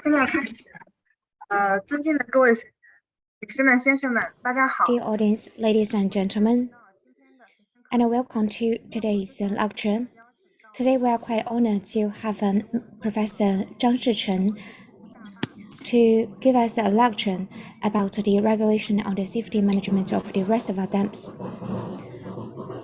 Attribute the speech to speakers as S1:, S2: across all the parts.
S1: 现在开始。尊敬的各位女士们、先生们，大家好。
S2: Dear audience, ladies and gentlemen, and welcome to today's lecture. Today we are quite honored to have Professor Zhang Shichen to give us a lecture about the regulation on the safety management of the reservoir dams.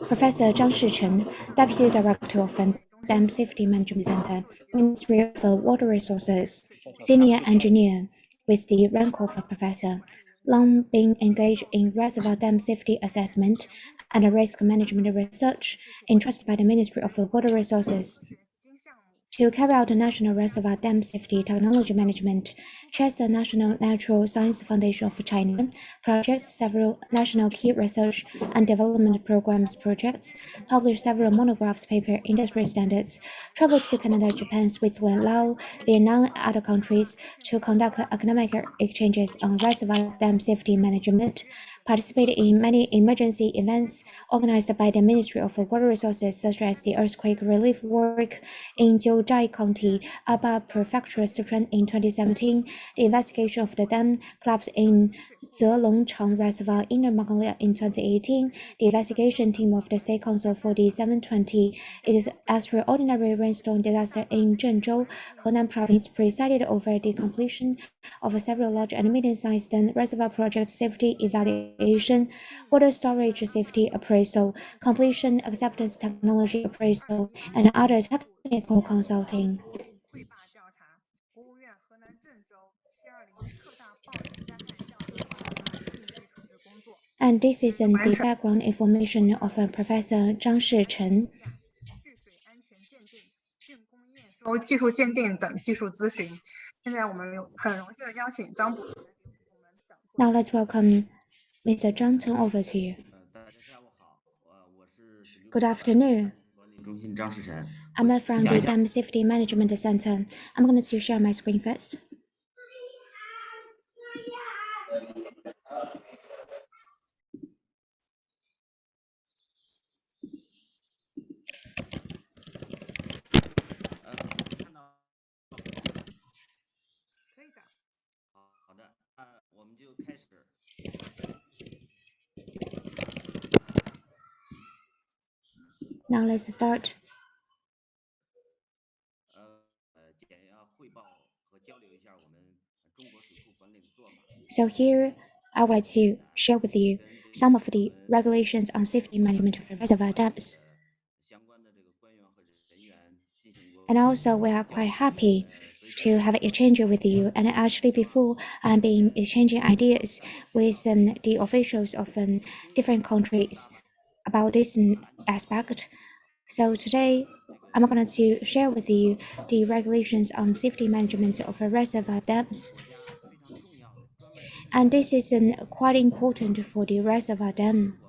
S2: Professor Zhang Shichen, Deputy Director of Dam Safety Management Center, Ministry of Water Resources, Senior Engineer with the rank of Professor, long been engaged in reservoir dam safety assessment and risk management research entrusted by the Ministry of Water Resources. To carry out the National Reservoir Dam Safety Technology Management, chairs the National Natural Science Foundation of China, projects several national key research and development programs projects, published several monographs, paper industry standards, traveled to Canada, Japan, Switzerland, Laos, Vietnam, and other countries to conduct academic exchanges on reservoir dam safety management, participated in many emergency events organized by the Ministry of Water Resources, such as the earthquake relief work in Jiuzhai County, Aba Prefecture, Sichuan in 2017, the investigation of the dam collapse in Zelongchang Reservoir, Inner Mongolia in 2018, the investigation team of the State Council for the 720 extraordinary rainstorm disaster in Zhengzhou, Henan Province, presided over the completion of several large and medium-sized reservoir project safety evaluation, water storage safety appraisal, completion acceptance technology appraisal, and other technical consulting. And this is the background information of Professor Zhang Shichen.
S1: 技术鉴定等技术咨询。现在我们很荣幸的邀请张博士来给我们讲。
S2: Now let's welcome Mr. Zhang. Turn over to you. Good afternoon. I'm from the Dam Safety Management Center. I'm going to share my screen first. Now let's start. So here, I would like to share with you some of the regulations on safety management of reservoir dams. And also, we are quite happy to have an exchange with you. And actually, before I've been exchanging ideas with the officials of different countries about this aspect. So today, I'm going to share with you the regulations on safety management of reservoir dams. And this is quite important for the reservoir dam.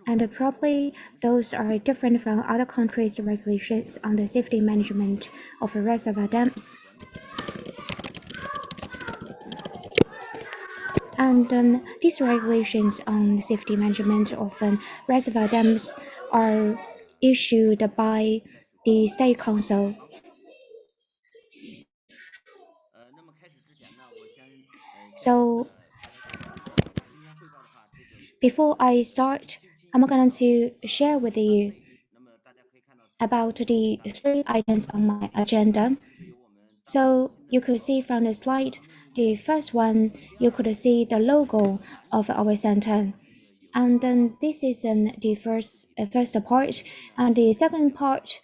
S2: And probably those are different from other countries' regulations on the safety management of reservoir dams. And these regulations on safety management of reservoir dams are issued by the State Council. So before I start, I'm going to share with you about the 3 items on my agenda. So you could see from the slide, the first one, you could see the logo of our center. And then this is the first part. And the second part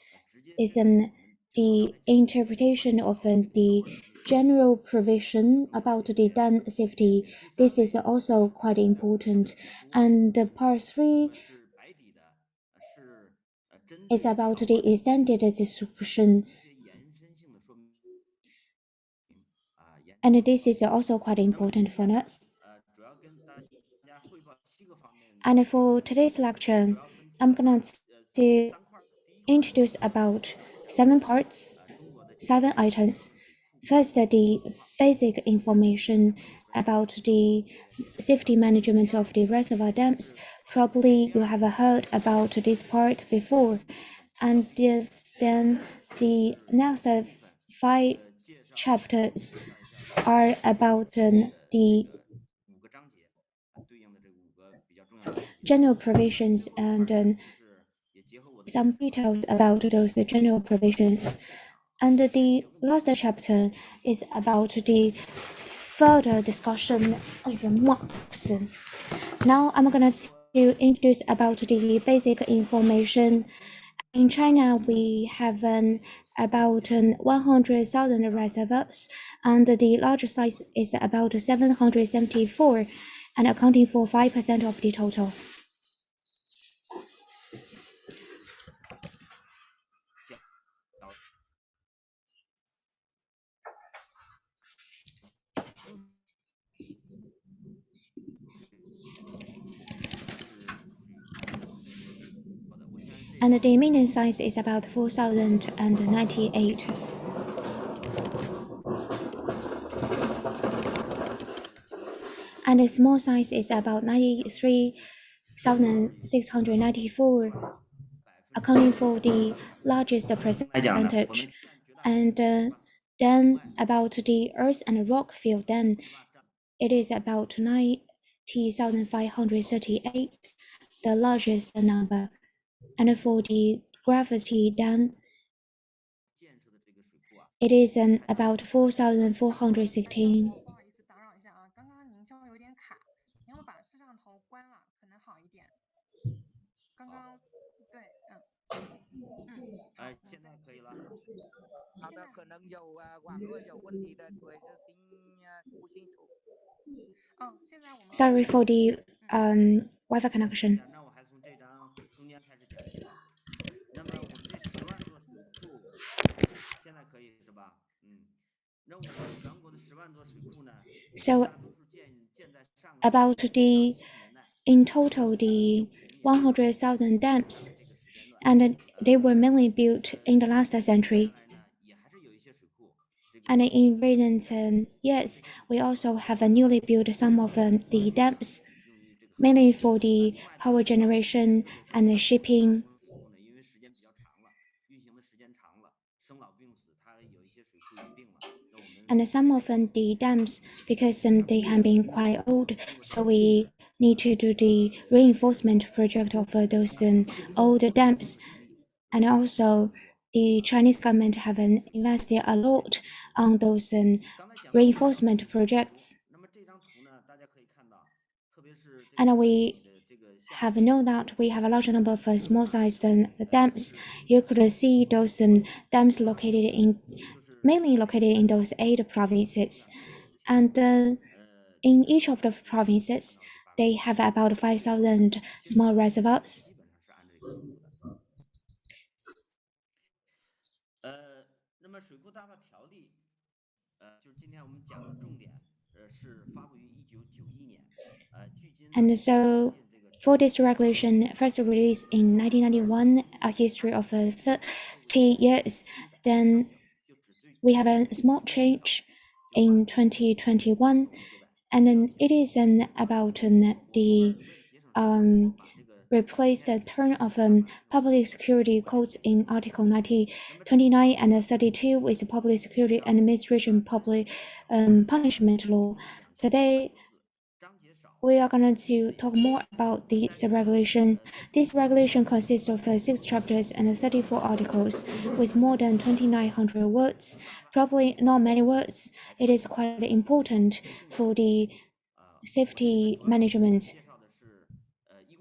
S2: is the interpretation of the general provision about the dam safety. This is also quite important. And the part 3 is about the extended description. And this is also quite important for us. And for today's lecture, I'm going to introduce about 7 parts, 7 items. First, the basic information about the safety management of the reservoir dams. Probably you have heard about this part before. And then the next five chapters are about the general provisions and some details about those general provisions. And the last chapter is about the further discussion of remarks. Now I'm going to introduce about the basic information. In China, we have about 100,000 reservoirs, and the largest size is about 774, and accounting for 5% of the total. And the median size is about 4,098. And the small size is about 93,694, accounting for the largest percentage. And then about the earth and rock field, then it is about 90,538, the largest number. And for the gravity, then it is about 4,416.
S1: 不好意思打扰一下啊，刚刚您稍微有点卡，您要不把摄像头关了，可能好一点。刚刚对，好，
S3: 现在可以了。
S1: 好的，
S3: 可能有网络有问题的，所以是听不清楚。
S1: 现在我们
S2: Sorry for the Wi-Fi connection.
S3: 那我还从这张中间开始讲起吧。那么我们这10万座水库，现在可以是吧？那我们全国的10万座水库呢，
S2: So
S3: 大多数建在上个
S2: about the in total the 100,000 dams, and they were mainly built in the last century.
S3: 也还是有一些水库。
S2: And in recent years, we also have newly built some of the dams, mainly for the power generation and the shipping.
S3: 因为时间比较长了，运行的时间长了，生老病死，它有一些水库有病了。
S2: And some of the dams, because they have been quite old, so we need to do the reinforcement project of those old dams. And also, the Chinese government have invested a lot on those reinforcement projects. And we have known that we have a large number of small-sized dams. You could see those dams mainly located in those 8 provinces. And in each of the provinces, they have about 5,000 small reservoirs.
S3: 那么水库大坝条例，就是今天我们讲的重点，是发布于1991年，距今。
S2: And so, for this regulation, first released in 1991, a history of 30 years, then we have a small change in 2021, and then it is about the replace the term of public security codes in Article 29 and 32 with the Public Security Administration Public Punishment Law. Today, we are going to talk more about this regulation. This regulation consists of 6 chapters and 34 articles with more than 2,900 words. Probably not many words. It is quite important for the safety management.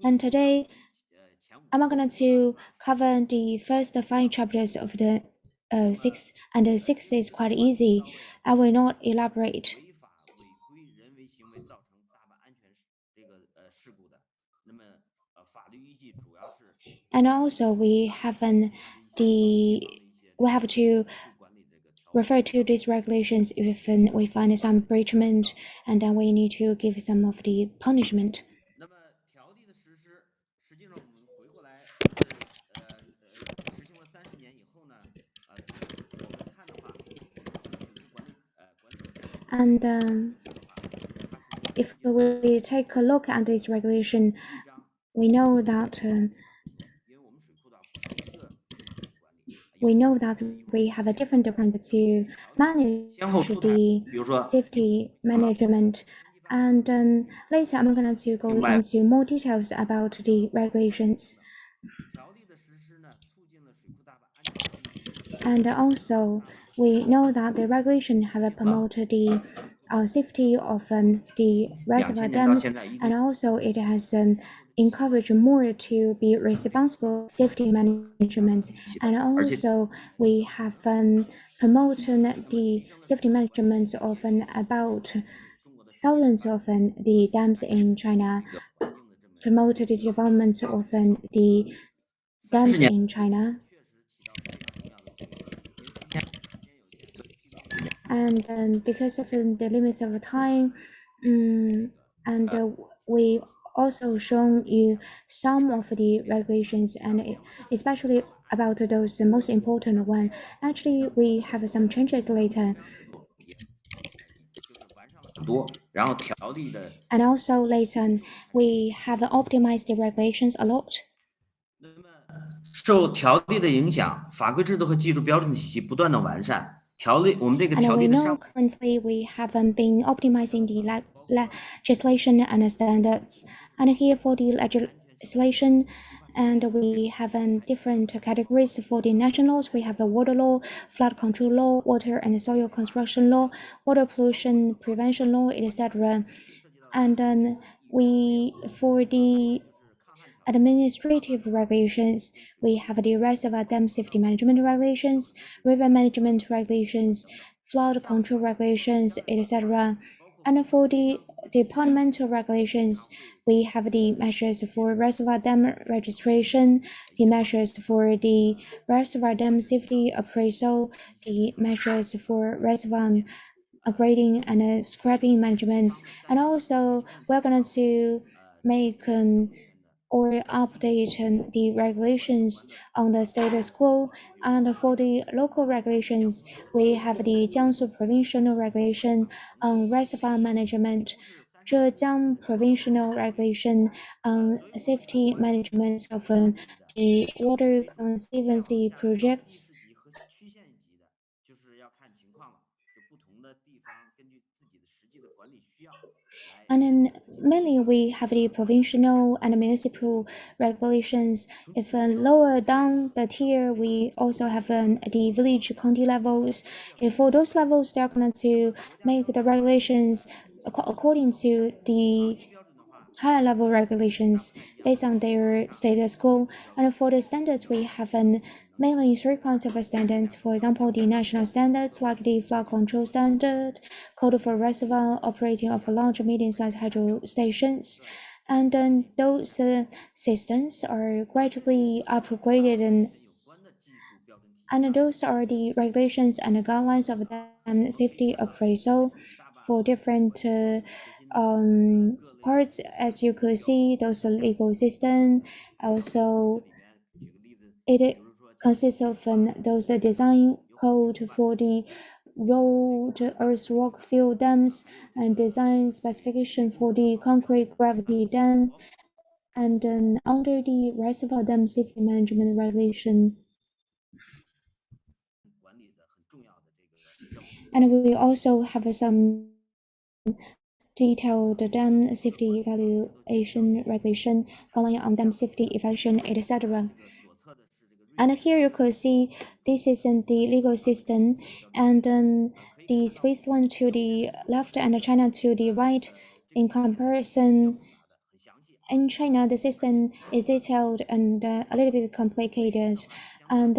S2: And today, I'm going to cover the first 5 chapters of the 6, and the 6 is quite easy. I will not elaborate. And also, we have to refer to these regulations if we find some breachment, and then we need to give some of the punishment. And if we take a look at this regulation, we know that
S3: 因为我们水库的话不是一个系统管理，we 有很
S2: know
S3: 多
S2: that
S3: 部门有
S2: we
S3: 不同
S2: have
S3: 的
S2: a
S3: 联动
S2: different department to
S3: 调理
S2: manage
S3: 先后出台，
S2: the
S3: 比如说
S2: safety
S3: 经济办法
S2: management.
S3: 经济办法
S2: And
S3: 经济部
S2: later, I'm going to go
S3: 另外
S2: into more details about the regulations.
S3: 条例的实施呢，促进了水库大坝安全的运行。
S2: And also, we know that the regulation have promoted the safety of the reservoir
S3: 2000年到
S2: dams,
S3: 现在一
S2: and
S3: 共
S2: also it has encouraged more to be responsible safety management. And
S3: 而且
S2: also, we have promoted the safety management of about
S3: 中国的水
S2: thousands of the dams in China,
S3: 这个环境的这么
S2: promoted the development of the
S3: 30
S2: dams
S3: 年
S2: in China.
S3: 确实起到非常重要的作用。因为今天时间有限，记录时间
S2: And because of the limits of time, and we also shown you some of the regulations, and especially about those most important one. Actually, we have some changes later.
S3: 就是完善了很多，然后条例的
S2: And also later, we have optimized the regulations a lot.
S3: 那么受条例的影响，法规制度和技术标准体系不断的完善。条例，我们这个
S2: And
S3: 条
S2: we
S3: 例的
S2: know
S3: 上
S2: currently we haven't been optimizing the legislation and standards. And here for the legislation, and we have different categories for the national laws. We have a water law, flood control law, water and soil construction law, water pollution prevention law, etc.
S3: 涉及到
S2: And then we, for the
S3: 是抗旱条例
S2: administrative regulations, we have the reservoir dam safety management regulations, river management regulations, flood control regulations, etc. And for the departmental regulations, we have the measures for reservoir dam registration, the measures for the reservoir dam safety appraisal, the measures for reservoir grading and scrapping management. And also, we're going to make or update the regulations on the status quo. And for the local regulations, we have the Jiangsu provincial regulation on reservoir management, Zhejiang provincial regulation on safety management of the water conservancy
S3: 再往下分
S2: projects.
S3: 市级和区县级的，就是要看情况了，就不同的地方根据自己的实际的管理需要来。
S2: And then mainly we have the provincial and municipal regulations. If lower down the tier, we also have the village county levels. If for those levels, they're going to make the regulations according to the
S3: 标准的话，
S2: higher level regulations based on their status quo. And for the standards, we have mainly three kinds of standards. For example, the national standards like the flood control standard, code for reservoir operating of large medium-sized hydro stations. And then those systems are gradually upgraded,
S3: 有关的技术标准体系
S2: and those are the regulations and guidelines of dam safety appraisal for different parts. As you could see, those are legal system. Also,
S3: 这里面举个例子，
S2: it consists of those design code for the road, earth, rock, fill dams, and design specification for the concrete gravity dam. And then under the reservoir dam safety management regulation,
S3: 管理的很重要的这个任务。
S2: and we also have some detailed dam safety evaluation regulation, guideline on dam safety evaluation, etc.
S3: 左侧的是这个
S2: And here you could see this is in the legal system, and the Switzerland to the left and China to the right. In comparison,
S3: 很详细，
S2: in China, the system is detailed and a little bit complicated, and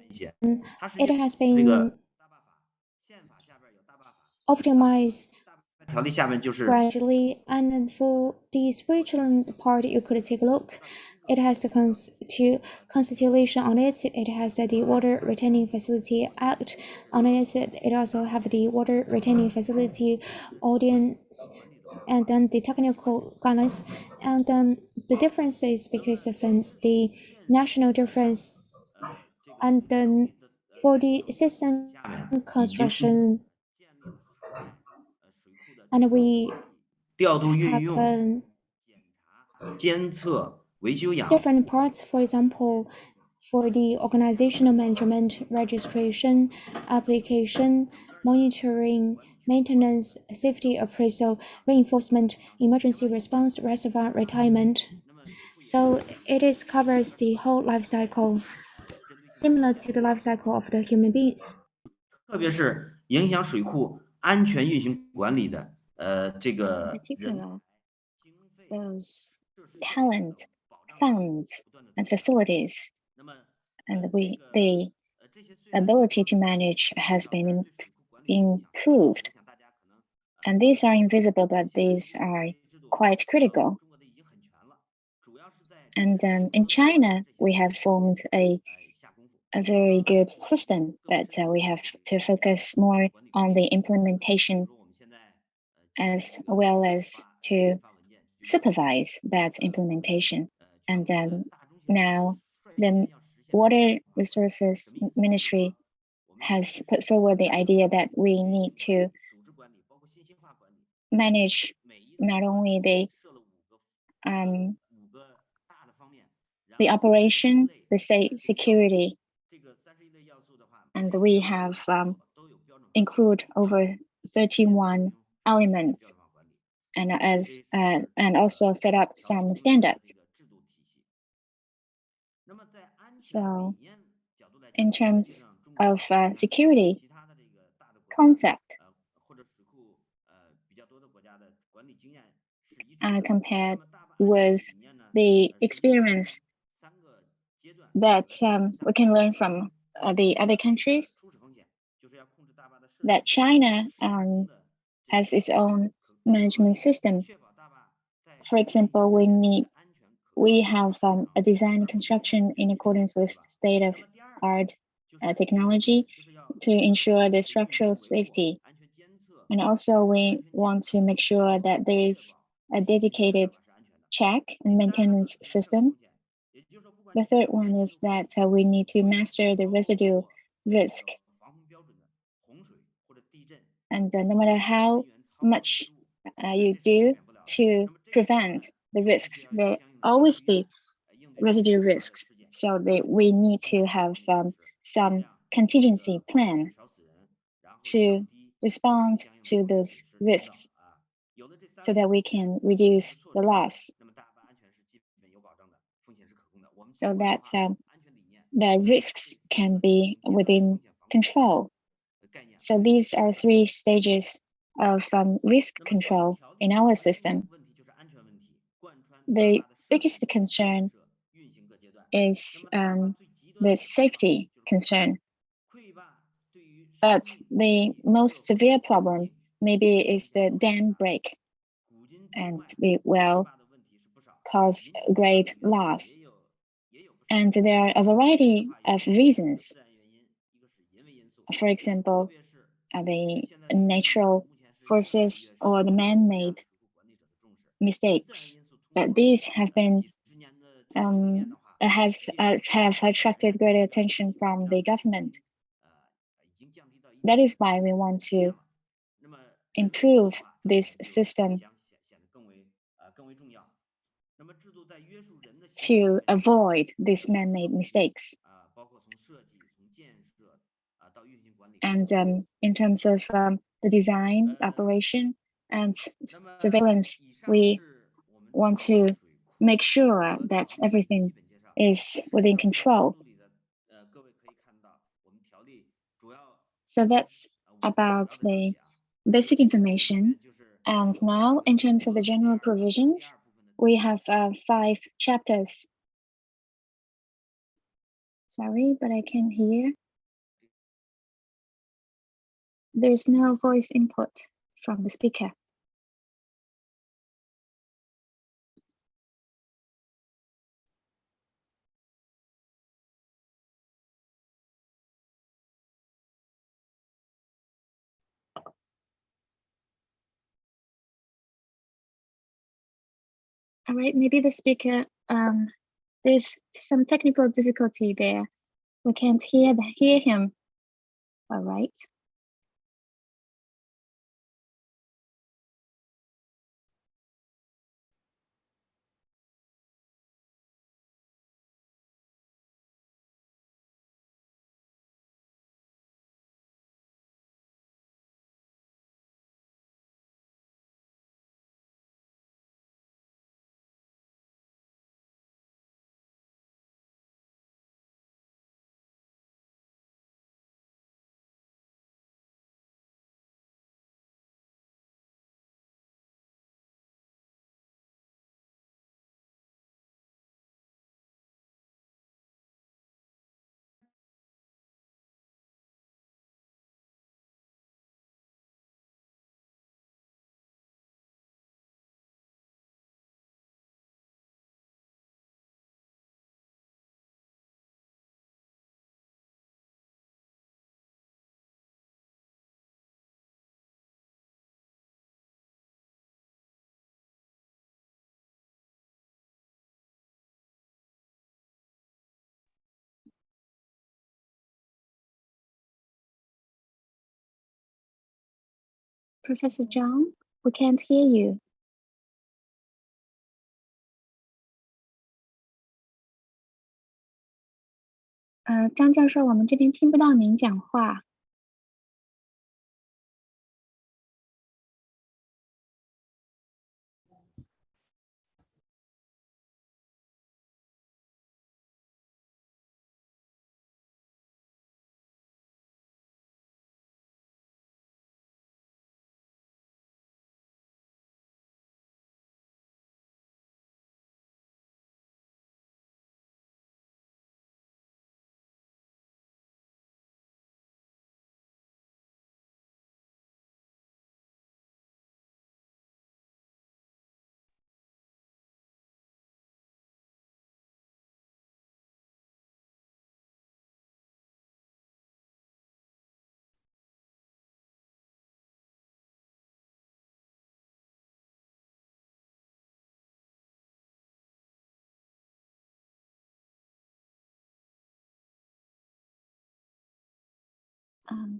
S3: 一些，它是
S2: it has
S3: 这
S2: been
S3: 个大坝法，宪法下边有大坝法，
S2: optimized
S3: 大坝条例下面就是
S2: gradually. And then for the Switzerland part, you could take a look. It has the constitution on it. It has the Water Retaining Facility Act on it. It also have the Water Retaining Facility Ordinance, and then the technical guidelines. And the difference is because of the national difference.
S3: 这个
S2: And then for the system
S3: 下面已经
S2: construction,
S3: 建立了涵盖水库的
S2: and we
S3: 调度运
S2: have
S3: 用、检查、监测、
S2: different parts, for example, for the organizational management, registration, application, monitoring, maintenance, safety appraisal, reinforcement, emergency response, reservoir retirement. So covers the whole life cycle, similar to the life cycle of the human beings.
S3: 特别是影响水库安全运行管理的这个人才、经费、
S4: those
S3: 设施
S4: talent,
S3: 保障
S4: funds,
S3: 不断的
S4: and facilities,
S3: 那么
S4: and
S3: 这些虽然
S4: ability to manage has been
S3: 对水库管理影响
S4: improved.
S3: 我想大家可能
S4: And these are invisible, but these are quite critical.
S3: 中国的已经很全了，主要是在
S4: And in China, we have formed a
S3: 下功夫
S4: very good system, but we have to focus more on the implementation
S3: 我们现在
S4: as well as to supervise that implementation. And now the Water Resources Ministry has put forward the idea that we need to manage not only the operation, the security, and we have include over 31 elements, and also set up some standards. So, in terms of security concept, compared with the experience that we can learn from the other countries, that China has its own management system. For example, we have a design construction in accordance with state-of-art technology to ensure the structural safety. And also we want to make sure that there is a dedicated check and maintenance system. The third one is that we need to master the residue risk. And no matter how much you do to prevent the risks, there always be residue risks. So we need to have some contingency plan to respond to those risks so that we can reduce the loss. So that the risks can be within control. So these are 3 stages of risk control in our system. The biggest concern is the safety concern. But the most severe problem maybe is the dam break, and it will cause great loss. And there are a variety of reasons. For example, the natural forces or the man-made mistakes. But these have been have attracted great attention from the government. That is why we want to improve this system to avoid these man-made mistakes. And in terms of the design, operation, and surveillance, we want to make sure that everything is within control. So that's about the basic information. And now, in terms of the general provisions, we have 5 chapters. Sorry, but I can't hear. There's no voice input from the speaker. All right, maybe the speaker, there's some technical difficulty there. We can't hear him. All right. Professor Zhang, we can't hear you. 张教授，我们这边听不到您讲话。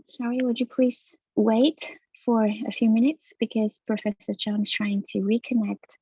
S4: Sorry, would you please wait for a few minutes because Professor Zhang is trying to reconnect.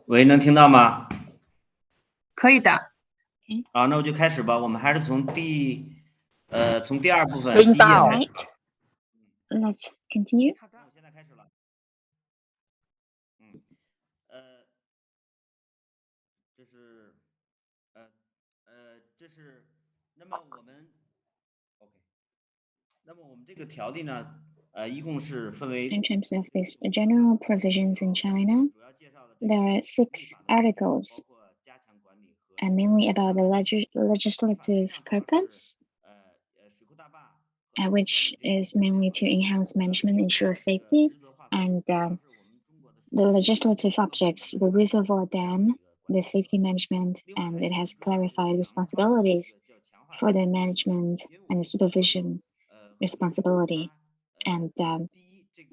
S3: 喂，能听到吗？
S1: 可以的。
S3: 好，那我就开始吧。我们还是从第二部分
S1: 领
S3: 第一页
S1: 导
S3: 开始吧。
S4: Let's continue.
S1: 好的
S3: 那我。现在开始了。呃，这是，这是，那么我们 OK，那么我们这个条例呢，一共是分为
S4: In terms of these general provisions in China,
S3: 主要介绍的
S4: there are 6 articles,
S3: 包括加强管理和
S4: and mainly about the legislative purpose,
S3: 水库大坝
S4: which is mainly to enhance management, ensure safety, and the legislative objects, the reservoir dam, the safety management, and it has clarified responsibilities for the management and the supervision responsibility. And it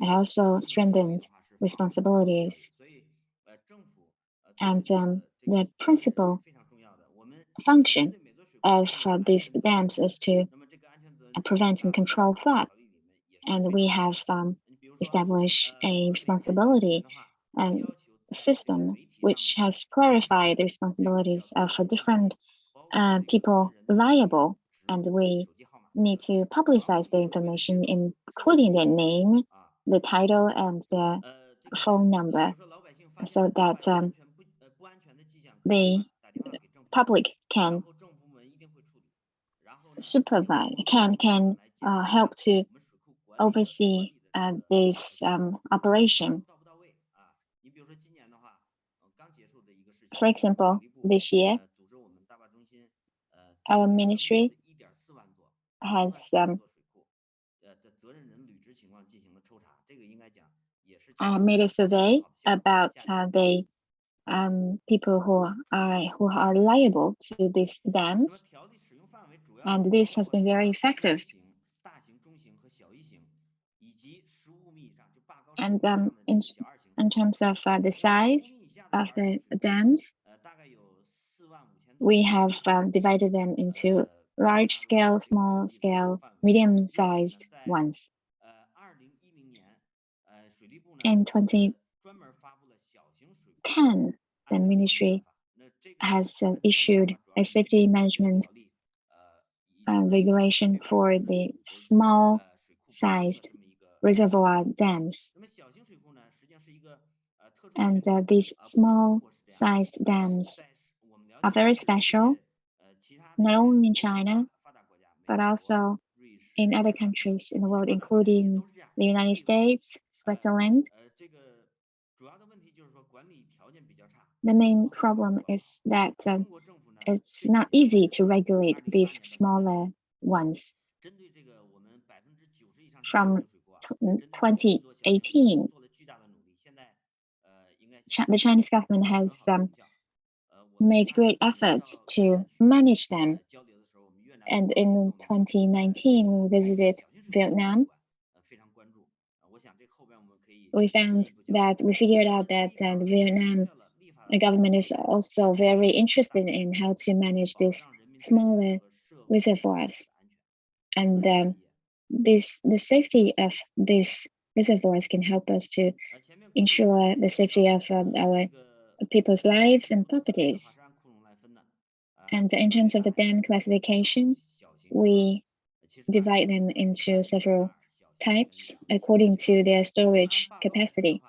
S4: also strengthened responsibilities. And the principal function of these dams is to prevent and control flood. And we have established a responsibility system which has clarified the responsibilities of different people liable, and we need to publicize the information, including their name, the title, and their phone number, so that the public can supervise, can help to oversee this operation. For example, this year, our ministry has made a survey about the people who are liable to these dams, and this has been very effective. And in terms of the size of the dams, we have divided them into large scale, small scale, medium sized ones. In 2010, the ministry has issued a safety management regulation for the small sized reservoir dams. And these small sized dams are very special, not only in China, but also in other countries in the world, including the United States, Switzerland. The main problem is that it's not easy to regulate these smaller ones. From 2018, the Chinese government has made great efforts to manage them. And in 2019, we visited Vietnam. We figured out that the Vietnam government is also very interested in how to manage these smaller reservoirs. And the safety of these reservoirs can help us to ensure the safety of our people's lives and properties. And in terms of the dam classification, we divide them into several types according to their storage capacity.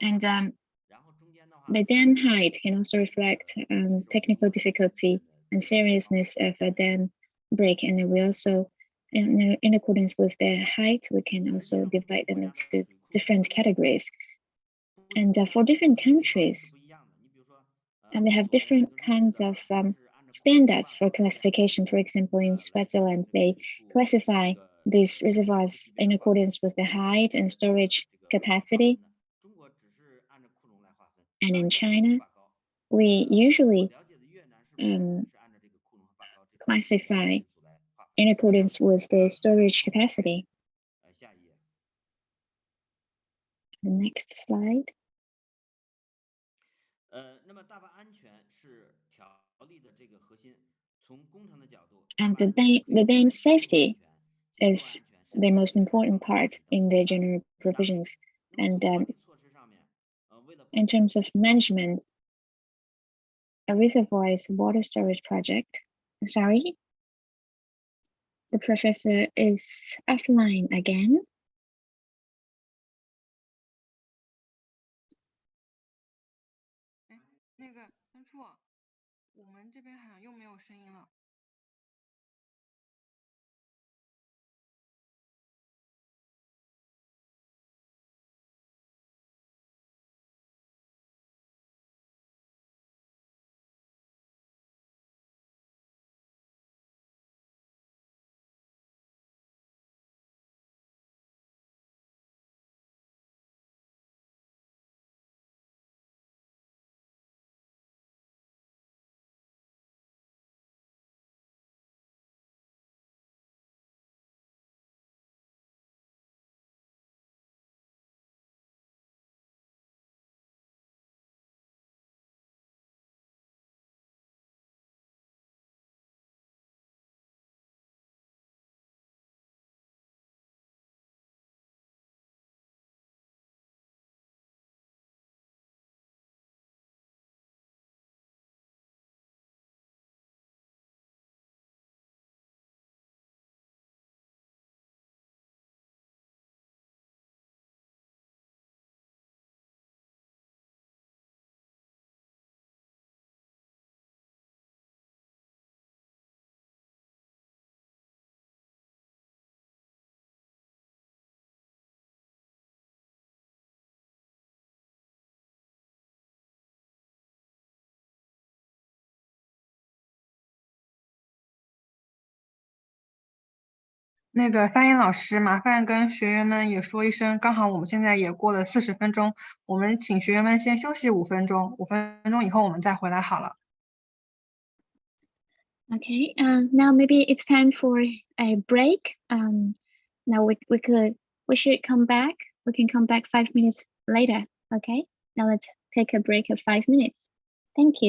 S4: And the dam height can also reflect technical difficulty and seriousness of a dam break. And we also, in accordance with their height, we can also divide them into different categories. And for different countries, and they have different kinds of standards for classification. For example, in Switzerland, they classify these reservoirs in accordance with the height and storage capacity. And in China, we usually classify in accordance with the storage capacity. The next slide. And the dam safety is the most important part in the general provisions. And in terms of management, a reservoir is a water storage project. Sorry, the professor is offline again.
S1: 那个分处，我们这边好像又没有声音了。那个发言老师，麻烦跟学员们也说一声，刚好我们现在也过了40分钟，我们请学员们先休息5分钟，5分钟以后我们再回来好了。
S4: Okay, now maybe it's time for a break. Now we should come back. We can come back 5 minutes later. Okay, now let's take a break of 5 minutes. Thank you.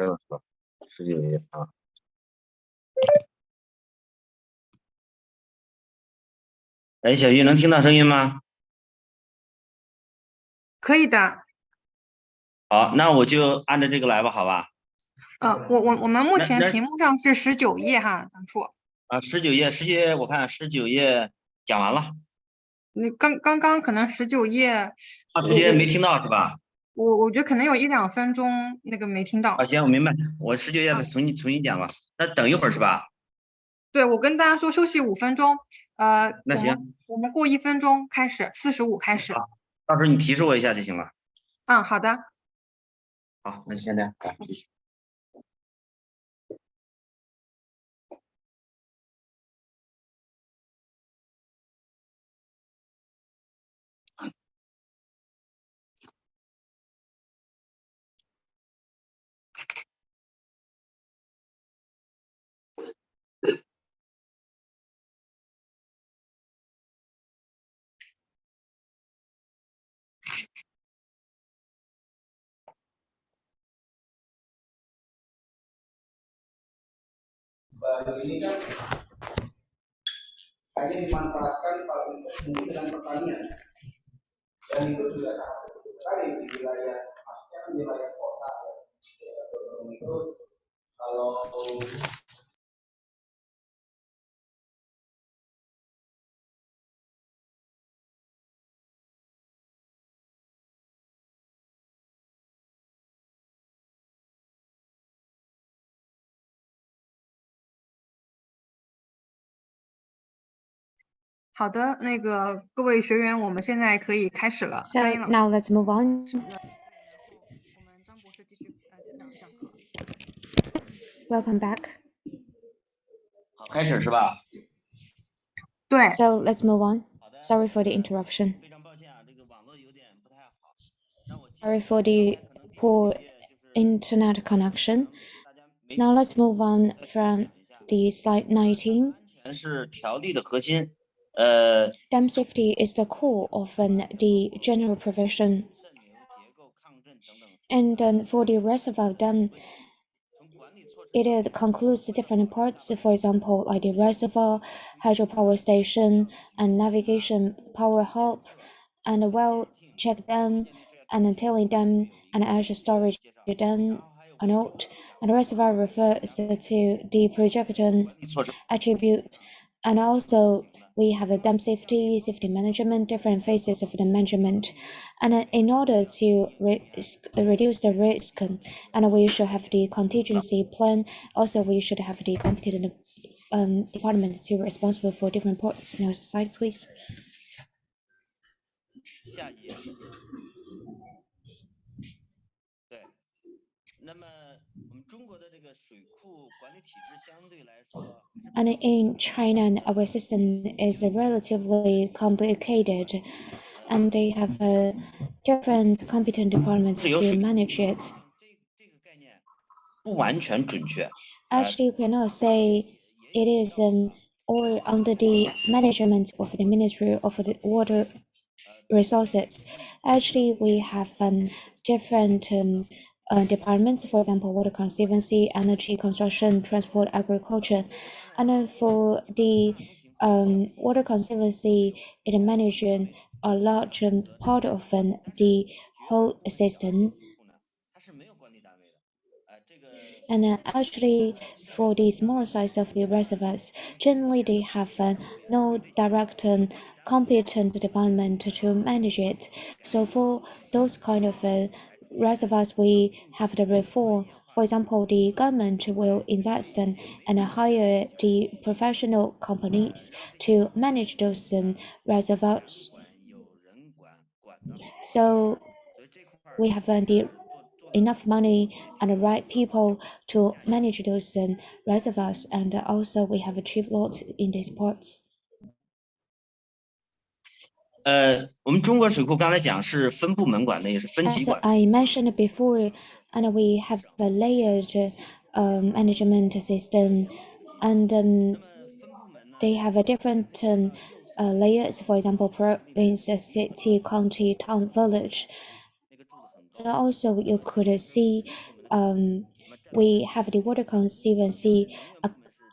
S5: 19页啊。哎，小玉能听到声音吗？
S1: 可以的。
S5: 好，那我就按照这个来吧，好吧？
S1: 我们目前屏幕上是19页哈，当初。
S5: 啊，19页，我看19页讲完了。
S1: 你刚刚可能19页。
S5: 19页没听到是吧？
S1: 我觉得可能有1-2分钟那个没听到。
S5: 行，我明白，我19页再重新讲吧。那等一会儿是吧？
S1: 对，我跟大家说休息5分钟。
S5: 那行，
S1: 我们过1分钟开始，45开始。
S5: 到时候你提示我一下就行了。
S1: 好的。
S5: 好，那现在来。
S6: Ini kan hanya dimanfaatkan kalau untuk dengan pertanian dan itu juga sangat sedikit sekali di wilayah, maksudnya kan wilayah kota ya. Itu kalau
S1: 好的，那个各位学员，我们现在可以开始了。
S2: So now let's move on.
S1: 我们张博士继续讲课。
S2: Welcome back.
S5: 好，开始是吧？
S1: 对。
S2: So let's move on. Sorry for the interruption.
S5: 非常抱歉啊，这个网络有点不太好。那我
S2: Sorry for the poor internet connection. Now let's move on from the slide 19.
S5: 安全是条例的核心。
S2: Dam safety is the core of the general provision. And for the reservoir dam, it concludes the different parts, for example, like the reservoir, hydropower station, and navigation power hub, and a well check dam, and a tailing dam, and ash storage dam. A note, and the reservoir refers to the projected attribute, and also we have the dam safety, safety management, different phases of the management. And in order to reduce the risk, and we should have the contingency plan. Also, we should have the competent department to responsible for different parts. Next slide, please.
S5: 下一页。对，那么我们中国的这个水库管理体制相对来说。
S2: And in China, our system is relatively complicated, and they have different competent departments to manage it.
S5: 这个概念不完全准确。
S2: Actually, we cannot say it is all under the management of the Ministry of the Water Resources. Actually, we have different departments, for example, water conservancy, energy, construction, transport, agriculture. And for the water conservancy, it manages a large part of the whole system. And actually, for the smaller size of the reservoirs, generally they have no direct competent department to manage it. So for those kind of reservoirs, we have the reform. For example, the government will invest and hire the professional companies to manage those reservoirs. So we have the enough money and the right people to manage those reservoirs, and also we have achieved a lot in these parts.
S5: 我们中国水库刚才讲是分部门管的，也是分级
S2: As
S5: 管。
S2: I mentioned before, and we have a layered management system, and they have a different layers. For example, province, city, county, town, village. And also, you could see we have the water conservancy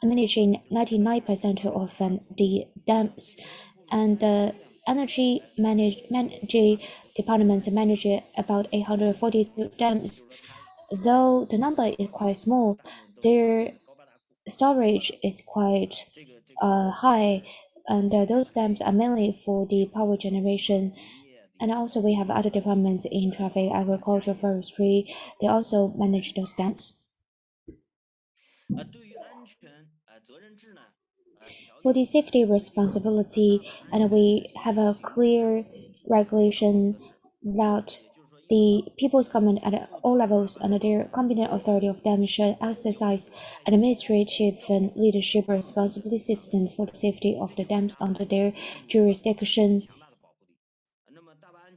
S2: managing 99% of the dams, and the energy department manage about 842 dams. Though the number is quite small, their storage is quite high, and those dams are mainly for the power generation. And also we have other departments in traffic, agriculture, forestry. They also manage those dams. For the safety responsibility, and we have a clear regulation that the people's government at all levels and their competent authority of them should exercise an administrative and leadership responsibility system for the safety of the dams under their jurisdiction.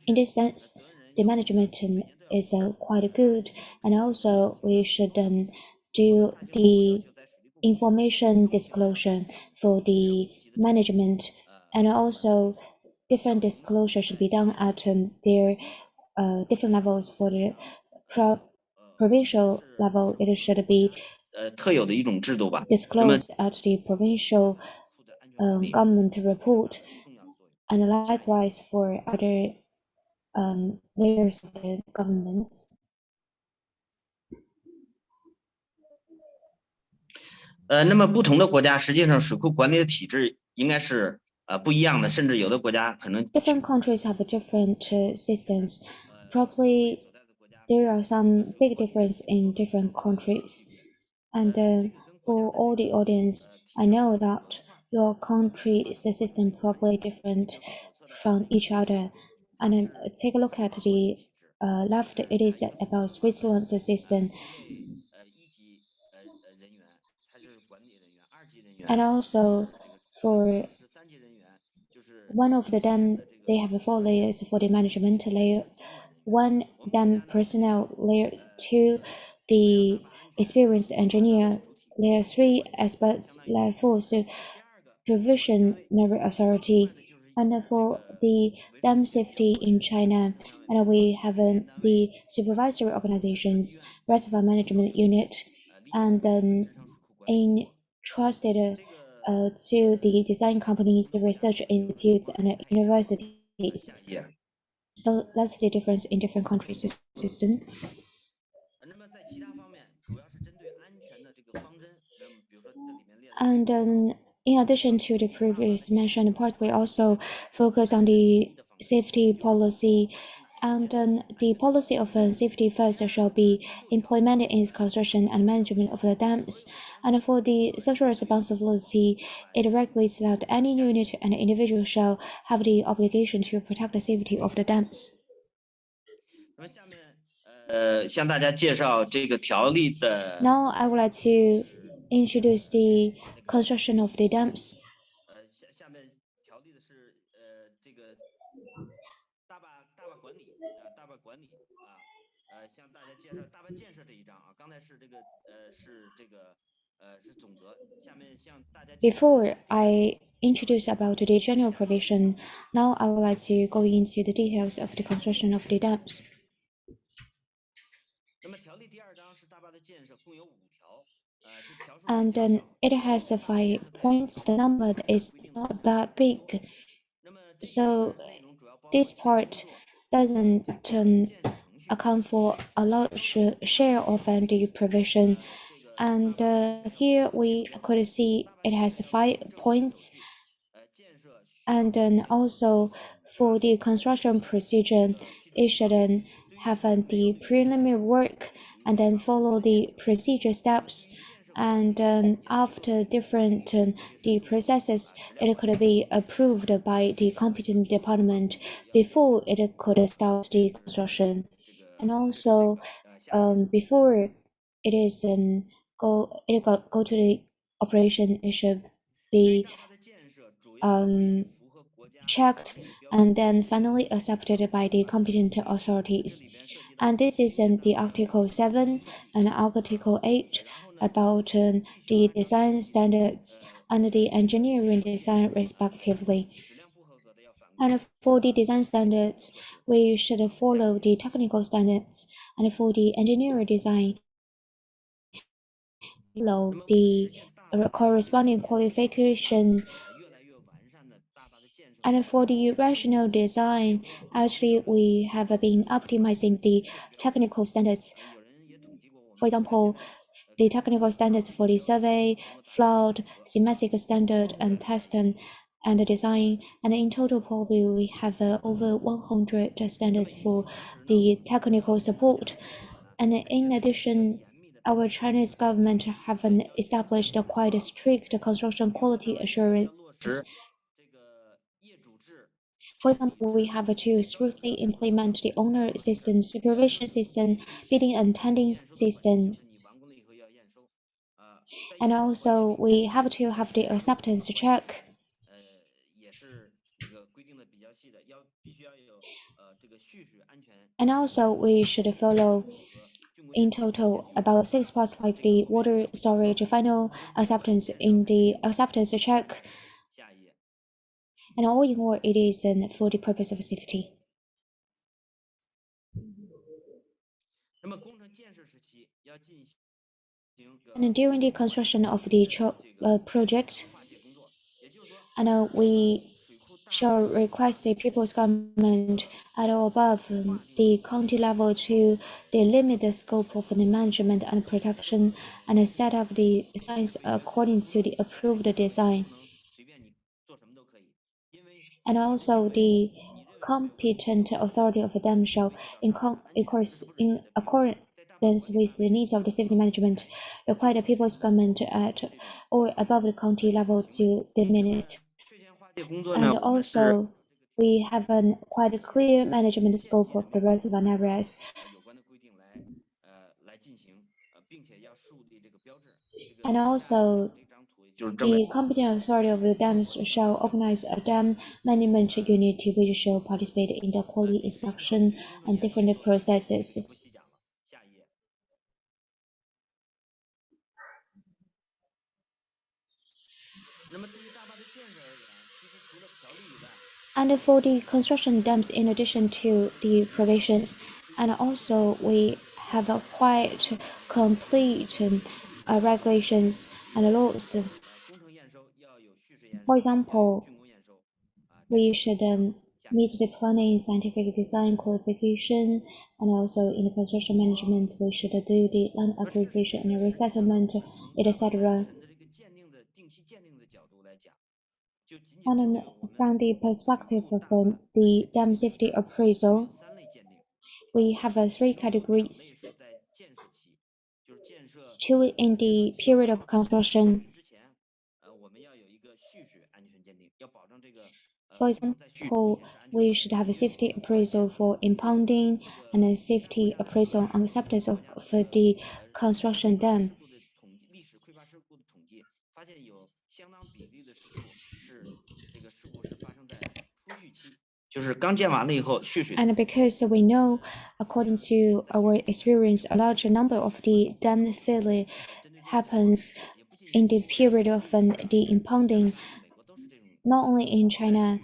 S2: In this sense, the management is quite good, and also we should do the information disclosure for the management, and also different disclosure should be done at their different levels. For the provincial level, it should be disclosed at the provincial government report, and likewise for other layers of the governments.
S5: 那么不同的国家实际上水库管理的体制应该是不一样的，甚至有的国家可能
S2: different countries have different systems. Probably there are some big difference in different countries. And for all the audience, I know that your country's system probably different from each other. And take a look at the left. It is about Switzerland's system. And also for one of the dam, they have 4 layers for the management layer. 1 dam personnel, layer 2 the experienced engineer, layer 3 experts, layer 4 supervisionary authority. And for the dam safety in China, and we have the supervisory organizations, reservoir management unit, and then entrusted to the design companies, the research institutes, and universities. So that's the difference in different countries' system. And in addition to the previous mentioned part, we also focus on the safety policy, and the policy of safety first shall be implemented in its construction and management of the dams. And for the social responsibility, it regulates that any unit and individual shall have the obligation to protect the safety of the dams.
S5: 向大家介绍这个条例的
S2: Now I would like to introduce the construction of the dams.
S5: 下面条例的是这个大坝管理向大家介绍大坝建设这一章啊，刚才是这个是总则，下面向大家
S2: Before I introduce about the general provision, now I would like to go into the details of the construction of the dams.
S5: 那么条例第2章是大坝的建设，共有5条。
S2: And it has 5 points. The number is not that big, so this part doesn't account for a large share of the provision. And here we could see it has 5 points. And then also for the construction procedure, it should have the preliminary work and then follow the procedure steps. And after different the processes, it could be approved by the competent department before it could start the construction. And also before it is go to the operation, it should be checked and then finally accepted by the competent authorities. And this is the Article 7 and Article 8 about the design standards and the engineering design respectively. And for the design standards, we should follow the technical standards, and for the engineering design, below the corresponding qualification. And for the rational design, actually, we have been optimizing the technical standards. For example, the technical standards for the survey, flood, semantic standard, and test and design. And in total, probably we have over 100 standards for the technical support. And in addition, our Chinese government have established a quite strict construction quality assurance. For example, we have to smoothly implement the owner system, supervision system, bidding and tendering system. And also, we have to have the acceptance check. And also, we should follow in total about 6 parts like the water storage, final acceptance in the acceptance check. And all in all, it is for the purpose of safety. And during the construction of the project, and we shall request the people's government at or above the county level to limit the scope of the management and protection and set up the designs according to the approved design. And also the competent authority of them shall, in accordance with the needs of the safety management, require the people's government at or above the county level to limit. And also, we have a quite clear management scope of the reservoir areas. And also, the competent authority of the dams shall organize a dam management unit which shall participate in the quality inspection and different processes. And for the construction dams, in addition to the provisions, and also we have a quite complete regulations and laws. For example, we should meet the planning, scientific design qualification, and also in the construction management, we should do the land acquisition and resettlement, etc. And from the perspective of the dam safety appraisal, we have 3 categories. 2 in the period of construction. For example, we should have a safety appraisal for impounding and a safety appraisal on acceptance of the construction dam. And because we know, according to our experience, a large number of the dam failure happens in the period of the impounding, not only in China,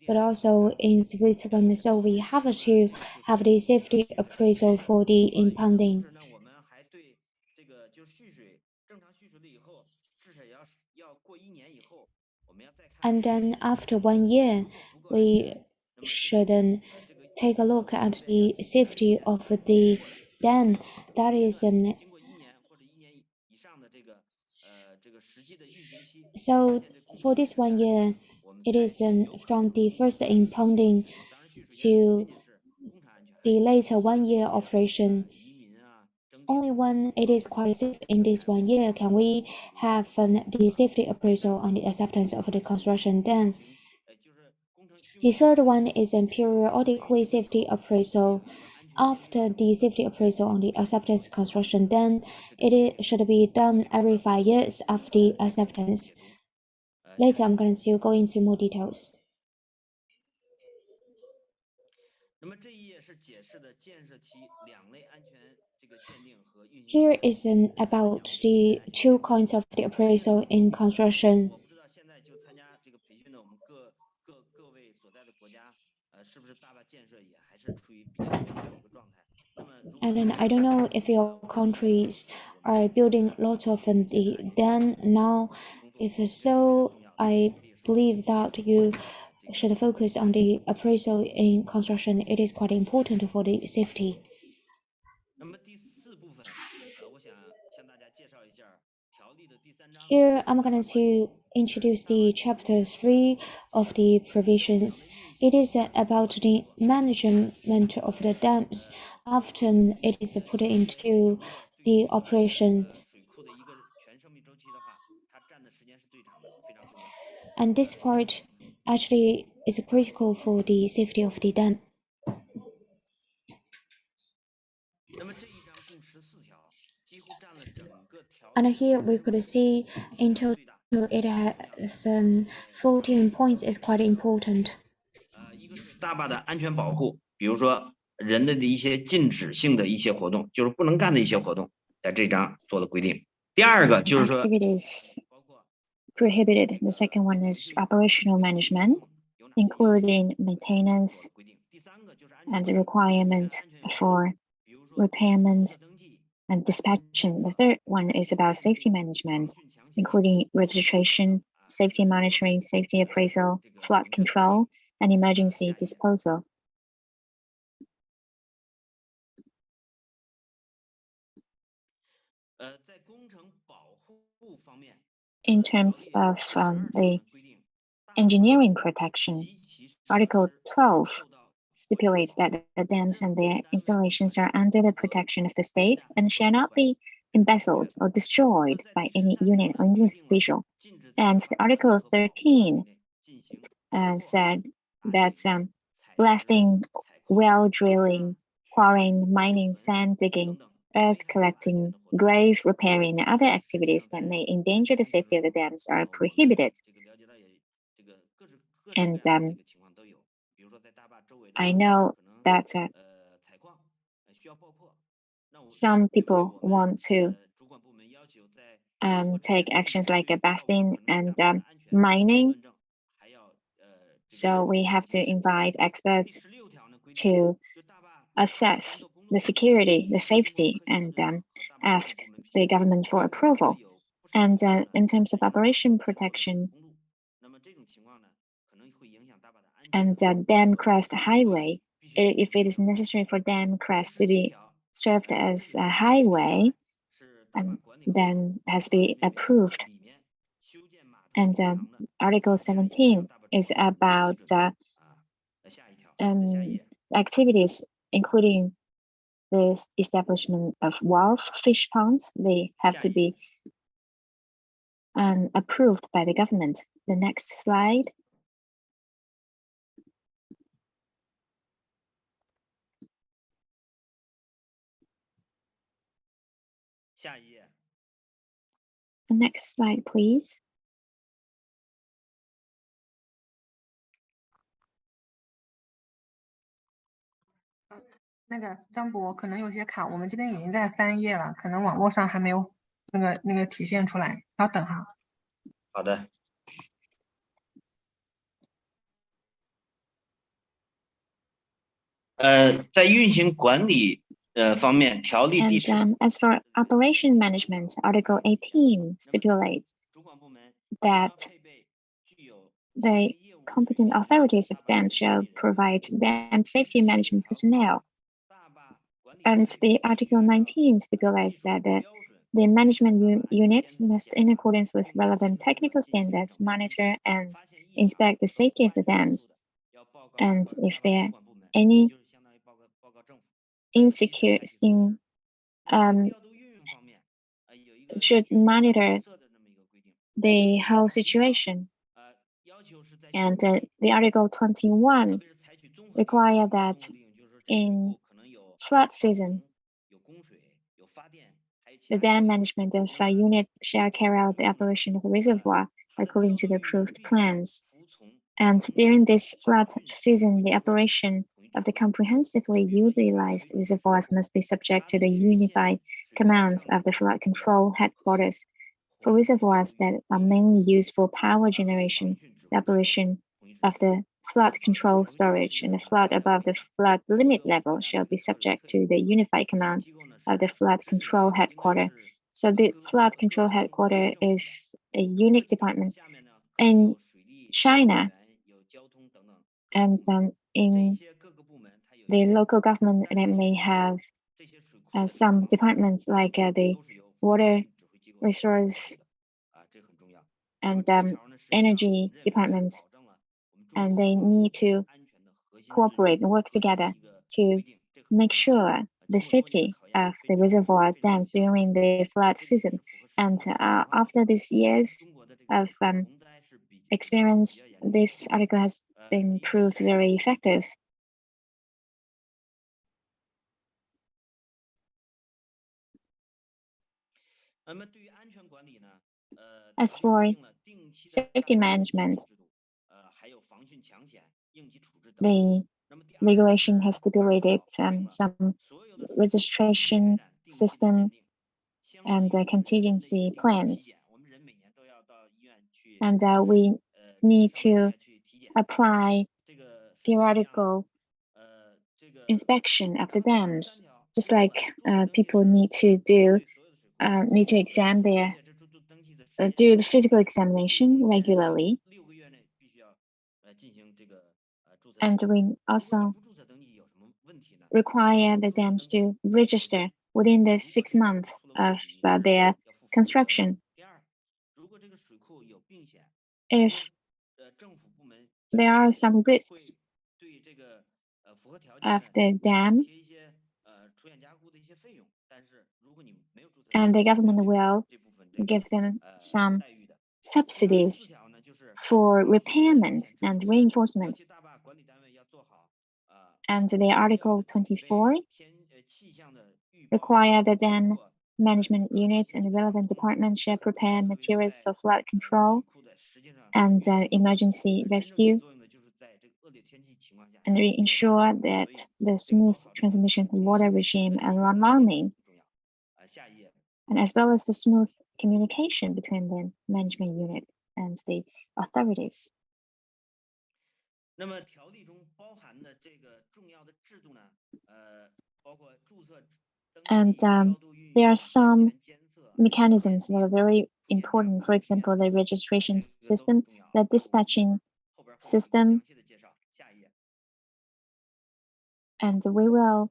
S2: but also in Switzerland. So we have to have the safety appraisal for the impounding. And then after 1 year, we should take a look at the safety of the dam. That is so for this 1 year, it is from the first impounding to the later 1 year operation. Only when it is quite safe in this 1 year can we have the safety appraisal on the acceptance of the construction dam. The third one is a periodically safety appraisal. After the safety appraisal on the acceptance construction dam, it should be done every 5 years after the acceptance. Later, I'm going to go into more details. Here is about the 2 kinds of the appraisal in construction. And then I don't know if your countries are building lots of the dam now. If so, I believe that you should focus on the appraisal in construction. It is quite important for the safety.
S5: 那么第四部分，我想向大家介绍一下条例的第3章。
S2: Here I'm going to introduce the chapter 3 of the provisions. It is about the management of the dams after it is put into the operation.
S5: 水库的一个全生命周期的话，它占的时间是最长的，非常重要。
S2: And this part actually is critical for the safety of the dam.
S5: 那么这一章共14条，几乎占了整个条
S2: And here we could see in total it has 14 points is quite important.
S5: 一个是大坝的安全保护，比如说人的一些禁止性的一些活动，就是不能干的一些活动，在这章做了规定。第二个就是说
S4: activities prohibited. The second one is operational management, including maintenance and the requirements for repairment and dispatching. The third one is about safety management, including registration, safety monitoring, safety appraisal, flood control, and emergency disposal. In terms of the engineering protection, Article 12 stipulates that the dams and their installations are under the protection of the state and shall not be embezzled or destroyed by any unit or individual. And Article 13 said that blasting, well drilling, quarrying, mining, sand digging, earth collecting, grave repairing, and other activities that may endanger the safety of the dams are prohibited. And I know that some people want to take actions like blasting and mining. So we have to invite experts to assess the security, the safety, and ask the government for approval. And in terms of operation protection and dam crest highway, if it is necessary for dam crest to be served as a highway, then has to be approved. And Article 17 is about activities including the establishment of wild fish ponds. They have to be approved by the government. The next slide. The next slide, please.
S1: 那个张博可能有些卡，我们这边已经在翻页了，可能网络上还没有那个体现出来，稍等哈。
S5: 好的。在运行管理方面，条例第10。
S4: As for operation management, Article 18 stipulates that the competent authorities of dams shall provide dam safety management personnel. And the Article 19 stipulates that the management units must, in accordance with relevant technical standards, monitor and inspect the safety of the dams. And if there are any should monitor the whole situation. And the Article 21 require that in flood season, the dam management of a unit shall carry out the operation of the reservoir according to the approved plans. And during this flood season, the operation of the comprehensively utilized reservoirs must be subject to the unified commands of the flood control headquarters. For reservoirs that are mainly used for power generation, the operation of the flood control storage and the flood above the flood limit level shall be subject to the unified command of the flood control headquarters. So the flood control headquarters is a unique department in China, and in the local government, they may have some departments like the water resource and energy departments, and they need to cooperate and work together to make sure the safety of the reservoir dams during the flood season. And after these years of experience, this article has been proved very effective. As for safety management, the regulation has stipulated some registration system and contingency plans. And we need to apply periodical inspection of the dams, just like people need to examine their do the physical examination regularly. And we also require the dams to register within the 6 months of their construction. If there are some risks of the dam, and the government will give them some subsidies for repairment and reinforcement. And the Article 24 require the dam management unit and relevant departments shall prepare materials for flood control and emergency rescue, and ensure that the smooth transmission of water regime and alarming, and as well as the smooth communication between the management unit and the authorities. And there are some mechanisms that are very important. For example, the registration system, the dispatching system, and we will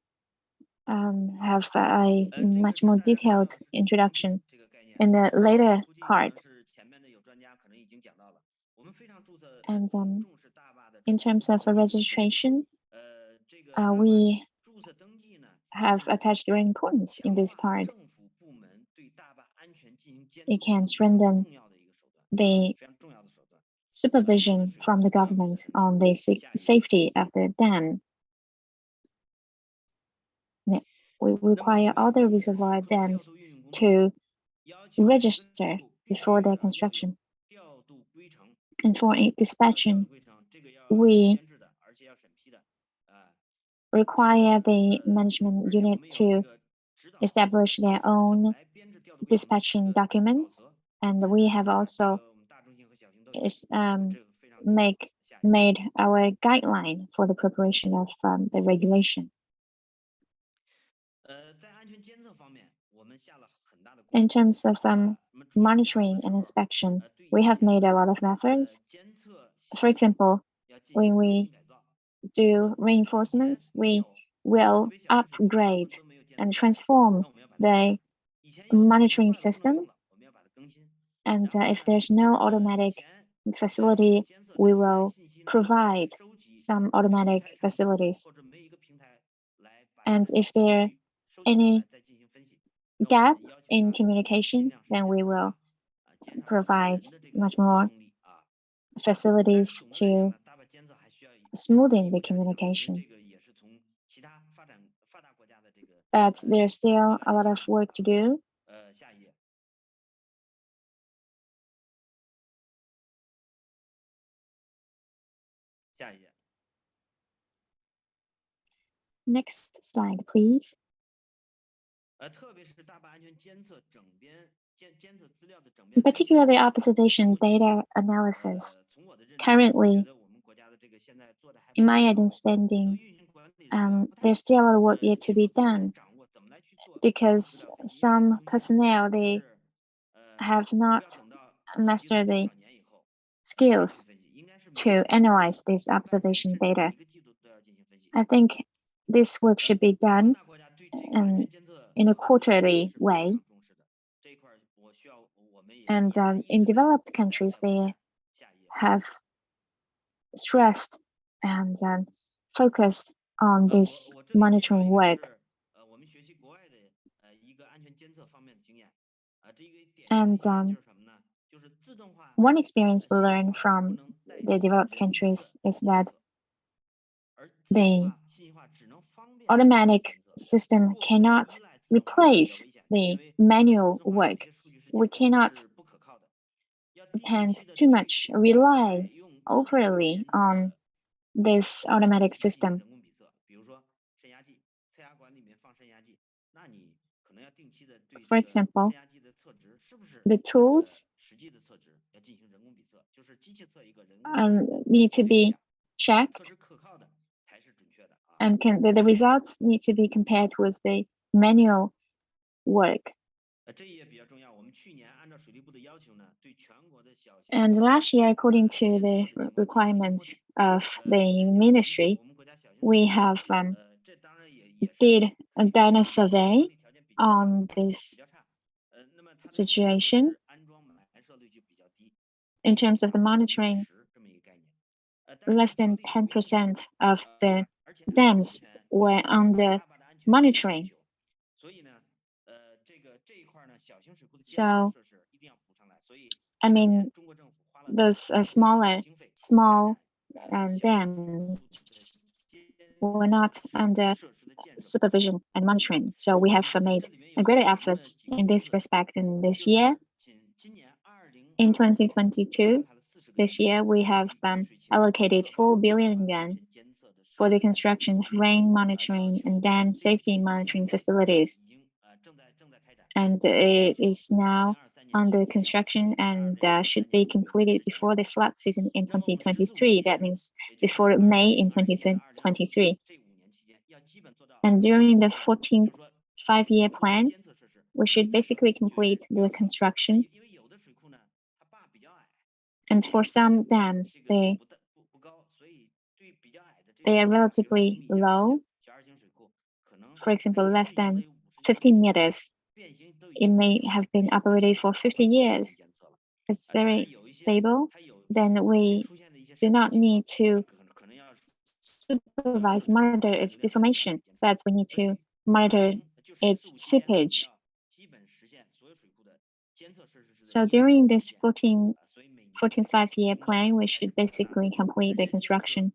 S4: have a much more detailed introduction in the later part. And in terms of registration, we have attached great importance in this part. It can strengthen the supervision from the government on the safety of the dam. We require other reservoir dams to register before their construction. And for dispatching, we require the management unit to establish their own dispatching documents, and we have also made our guideline for the preparation of the regulation. In terms of monitoring and inspection, we have made a lot of efforts. For example, when we do reinforcements, we will upgrade and transform the monitoring system. And if there's no automatic facility, we will provide some automatic facilities. And if there are any gap in communication, then we will provide much more facilities to smoothing the communication. But there's still a lot of work to do. Next slide, please. In particular, the observation data analysis. Currently, in my understanding, there's still a lot of work yet to be done because some personnel, they have not mastered the skills to analyze this observation data. I think this work should be done in a quarterly way. And in developed countries, they have stressed and focused on this monitoring work. And one experience we learned from the developed countries is that the automatic system cannot replace the manual work. We cannot depend too much, rely overly on this automatic system. For example, the tools need to be checked, and the results need to be compared with the manual work. And last year, according to the requirements of the ministry, we have did a data survey on this situation in terms of the monitoring. Less than 10% of the dams were under monitoring. So, I mean, those small dams were not under supervision and monitoring. So we have made greater efforts in this respect in this year. In 2022, this year we have allocated 4 billion yuan for the construction of rain monitoring and dam safety monitoring facilities. And it is now under construction and should be completed before the flood season in 2023. That means before May in 2023. And during the 14th five-year plan, we should basically complete the construction. And for some dams, they are relatively low. For example, less than 15 meters. It may have been operated for 50 years. It's very stable. Then we do not need to supervise, monitor its deformation, but we need to monitor its seepage. So during this 14 five-year plan, we should basically complete the construction.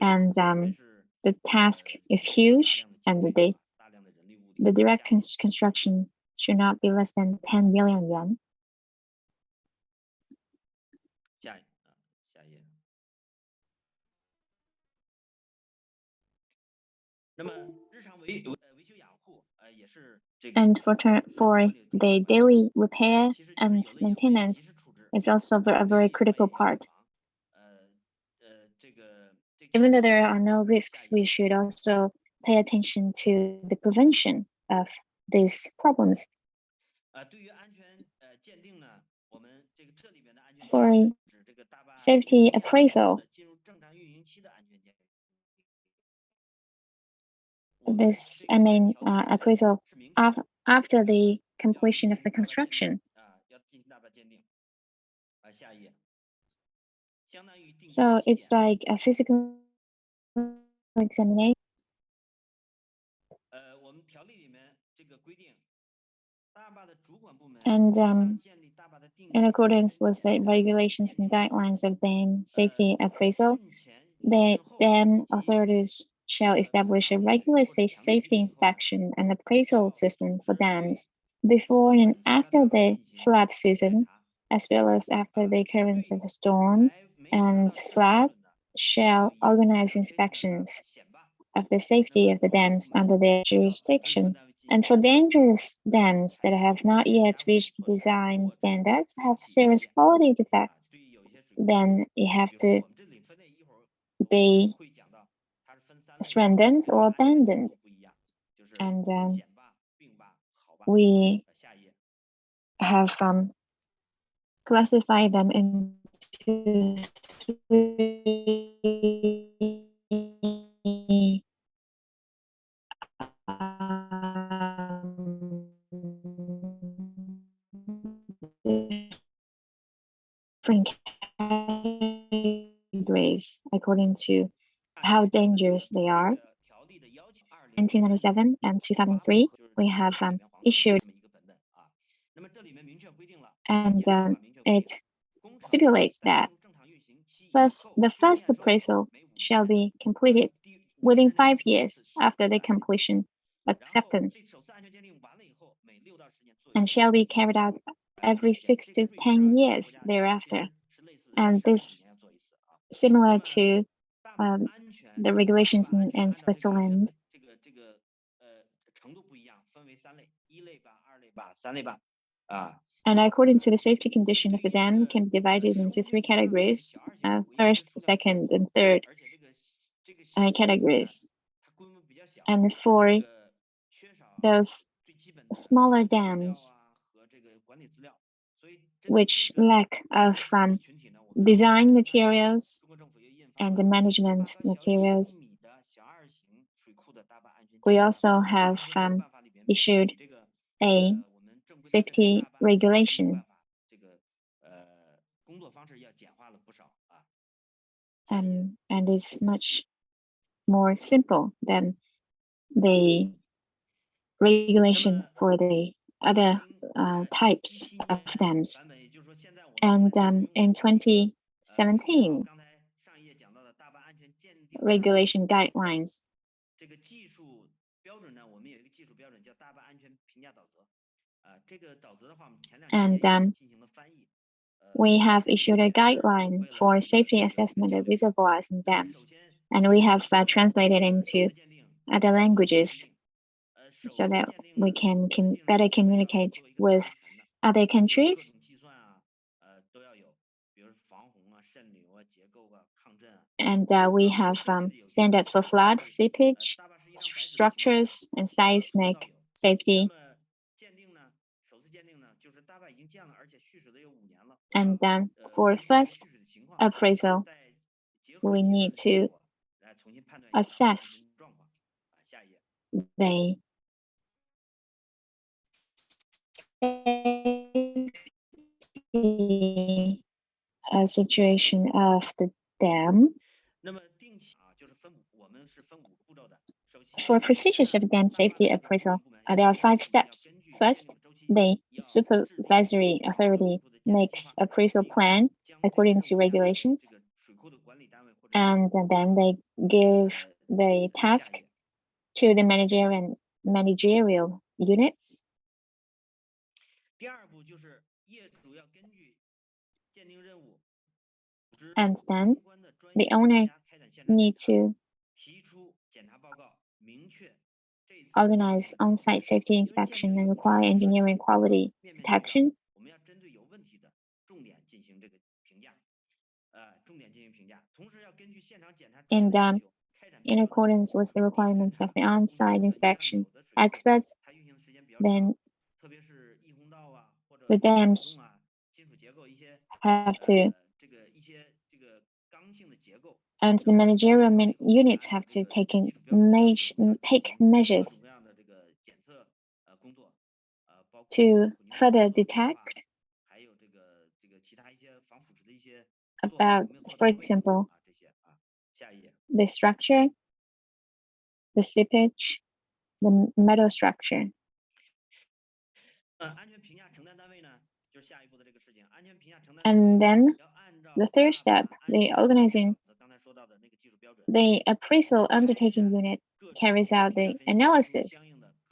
S4: And the task is huge, and the direct construction should not be less than 10 billion yuan. And for the daily repair and maintenance, it's also a very critical part. Even though there are no risks, we should also pay attention to the prevention of these problems. For safety appraisal, this, appraisal after the completion of the construction. So it's like a physical examination. And in accordance with the regulations and guidelines of dam safety appraisal, the dam authorities shall establish a regular safety inspection and appraisal system for dams before and after the flood season, as well as after the occurrence of a storm and flood, shall organize inspections of the safety of the dams under their jurisdiction. And for dangerous dams that have not yet reached design standards, have serious quality defects, then you have to be strengthened or abandoned. And we have classified them into three different categories according to how dangerous they are. In 1997 and 2003, we have issued, and it stipulates that the first appraisal shall be completed within 5 years after the completion acceptance, and shall be carried out every 6 to 10 years thereafter. And this similar to the regulations in Switzerland. And according to the safety condition of the dam, can be divided into 3 categories: first, second, and third categories. And for those smaller dams which lack of design materials and the management materials, we also have issued a safety regulation, and it's much more simple than the regulation for the other types of dams. And in 2017, regulation guidelines, and we have issued a guideline for safety assessment of reservoirs and dams, and we have translated into other languages so that we can better communicate with other countries. And we have standards for flood, seepage, structures, and seismic safety. And then for first appraisal, we need to assess the situation of the dam. For procedures of dam safety appraisal, there are 5 steps. First, the supervisory authority makes appraisal plan according to regulations, and then they give the task to the managerial units. And then the owner need to organize on-site safety inspection and require engineering quality protection. And in accordance with the requirements of the on-site inspection experts, then the dams have to, and the managerial units have to take measures to further detect about, for example, the structure, the seepage, the metal structure. And then the third step, the appraisal undertaking unit carries out the analysis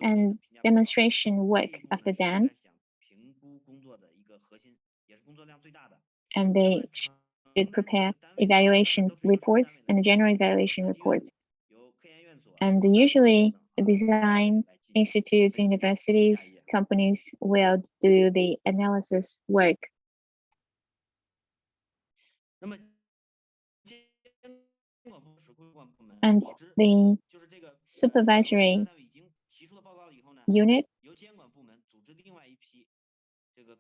S4: and demonstration work of the dam, and they should prepare evaluation reports and general evaluation reports. And usually the design institutes, universities, companies will do the analysis work. and the supervisory unit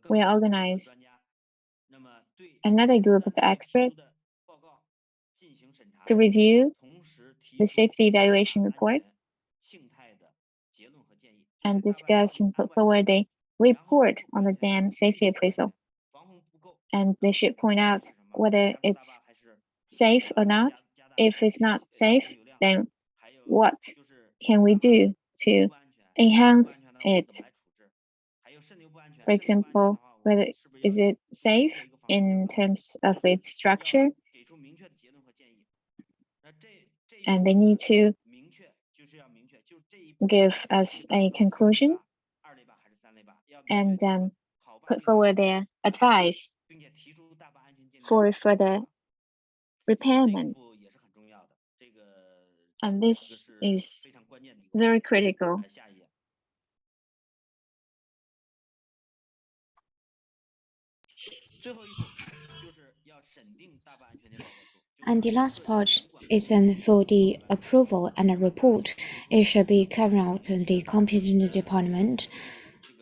S4: will organize another group of experts to review the safety evaluation report and discuss and put forward a report on the dam safety appraisal. And they should point out whether it's safe or not. If it's not safe, then what can we do to enhance it? For example, whether is it safe in terms of its structure? And they need to give us a conclusion and put forward their advice for further repairment. And this is very critical.
S2: And the last part is for the approval and a report. It should be carried out in the competent department.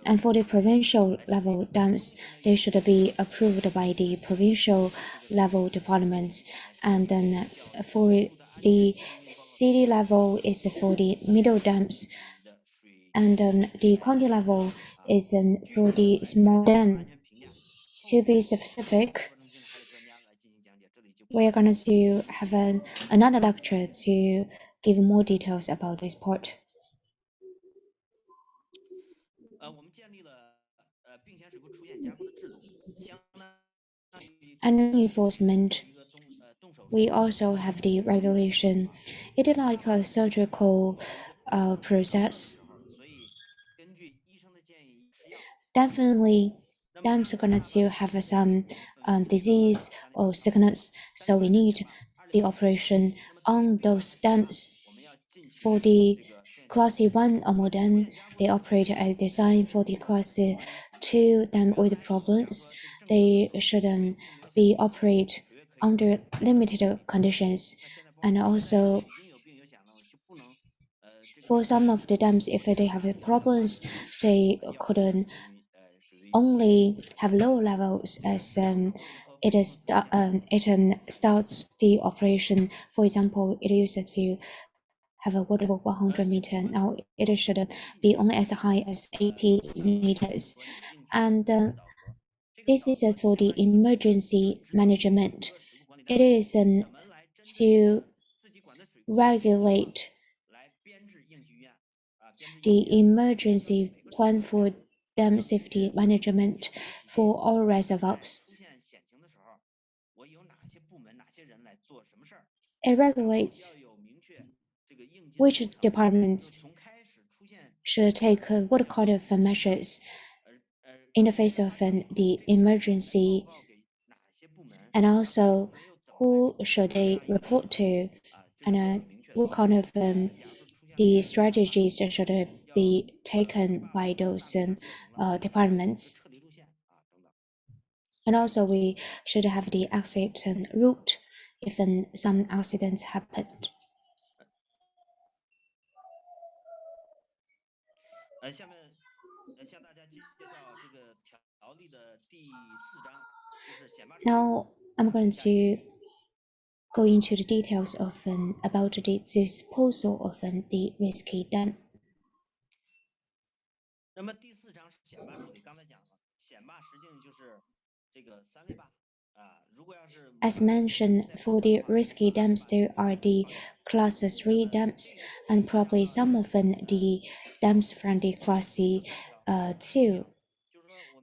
S2: And for the provincial level dams, they should be approved by the provincial level departments. And then for the city level is for the middle dams. And the county level is for the small dam. To be specific, we are going to have another lecture to give more details about this part. And enforcement, we also have the regulation. It is like a surgical process. Definitely, dams are going to have some disease or sickness, so we need the operation on those dams. For the Class 1 or more dam, they operate as designed. For the Class 2 dam with problems, they shouldn't be operate under limited conditions. And also, for some of the dams, if they have problems, they couldn't only have low levels as it starts the operation. For example, it used to have a water level 100 meters. Now it should be only as high as 80 meters. And this is for the emergency management. It is to regulate the emergency plan for dam safety management for all reservoirs. It regulates which departments should take what kind of measures in the face of the emergency, and also who should they report to, and what kind of the strategies should be taken by those departments. And also we should have the exit route if some accidents happened.
S3: 下面向大家介绍这个条例的第4章，就是显码。
S2: Now I'm going to go into the details of about the disposal of the risky dam.
S3: 那么第4章是显码处理，刚才讲了，显码实际上就是这个3类吧。
S2: As mentioned, for the risky dams, there are the class 3 dams and probably some of the dams from the class 2.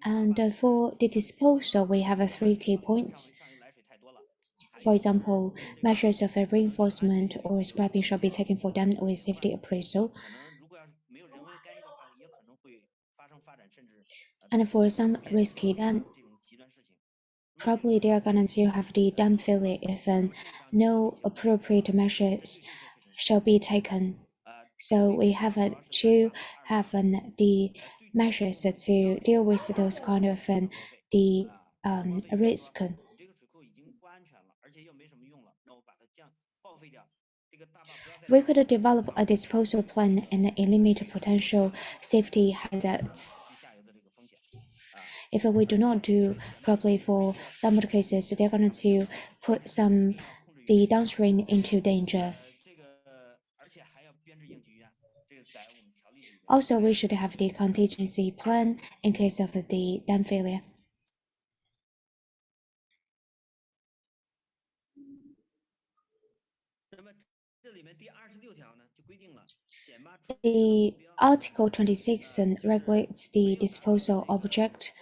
S2: And for the disposal, we have 3 key points. For example, measures of reinforcement or scrapping shall be taken for dam with safety appraisal. And for some risky dam, probably they are going to have the dam failure if no appropriate measures shall be taken. So we have to have the measures to deal with those kind of the risk. We could develop a disposal plan and eliminate potential safety hazards. If we do not do properly for some of the cases, they're going to put the downstream into danger. Also, we should have the contingency plan in case of the dam failure. The Article 26 regulates the disposal object.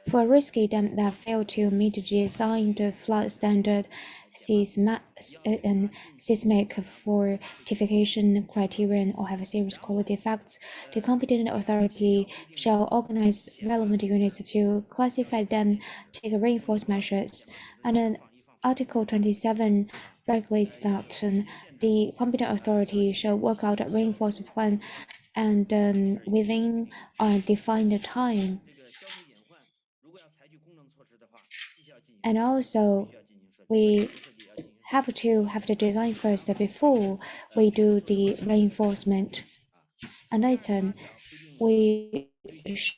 S2: For a risky dam that failed to meet the assigned flood standard seismic fortification criterion or have serious quality defects, the competent authority shall organize relevant units to classify them, take reinforced measures. And then Article 27 regulates that the competent authority shall work out a reinforced plan and within a defined time. And also, we have to have the design first before we do the reinforcement. And later, we should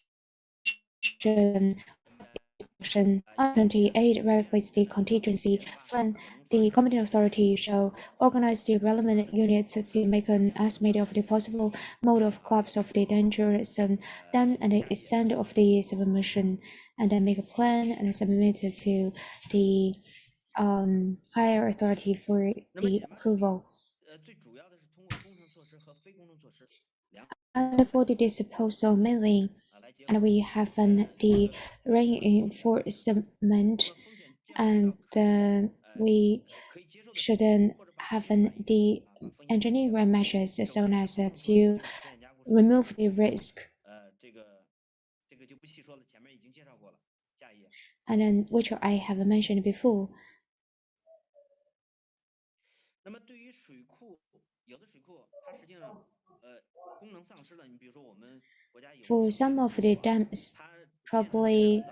S2: Section 28 regulates the contingency plan. The competent authority shall organize the relevant units to make an estimate of the possible mode of collapse of the dangerous dam and the extent of the submersion, and then make a plan and submit it to the higher authority for the approval. And for the disposal mainly, and we have the reinforcement, and we shouldn't have the engineering measures so as to remove the risk. And then, which I have mentioned before. For some of the dams, probably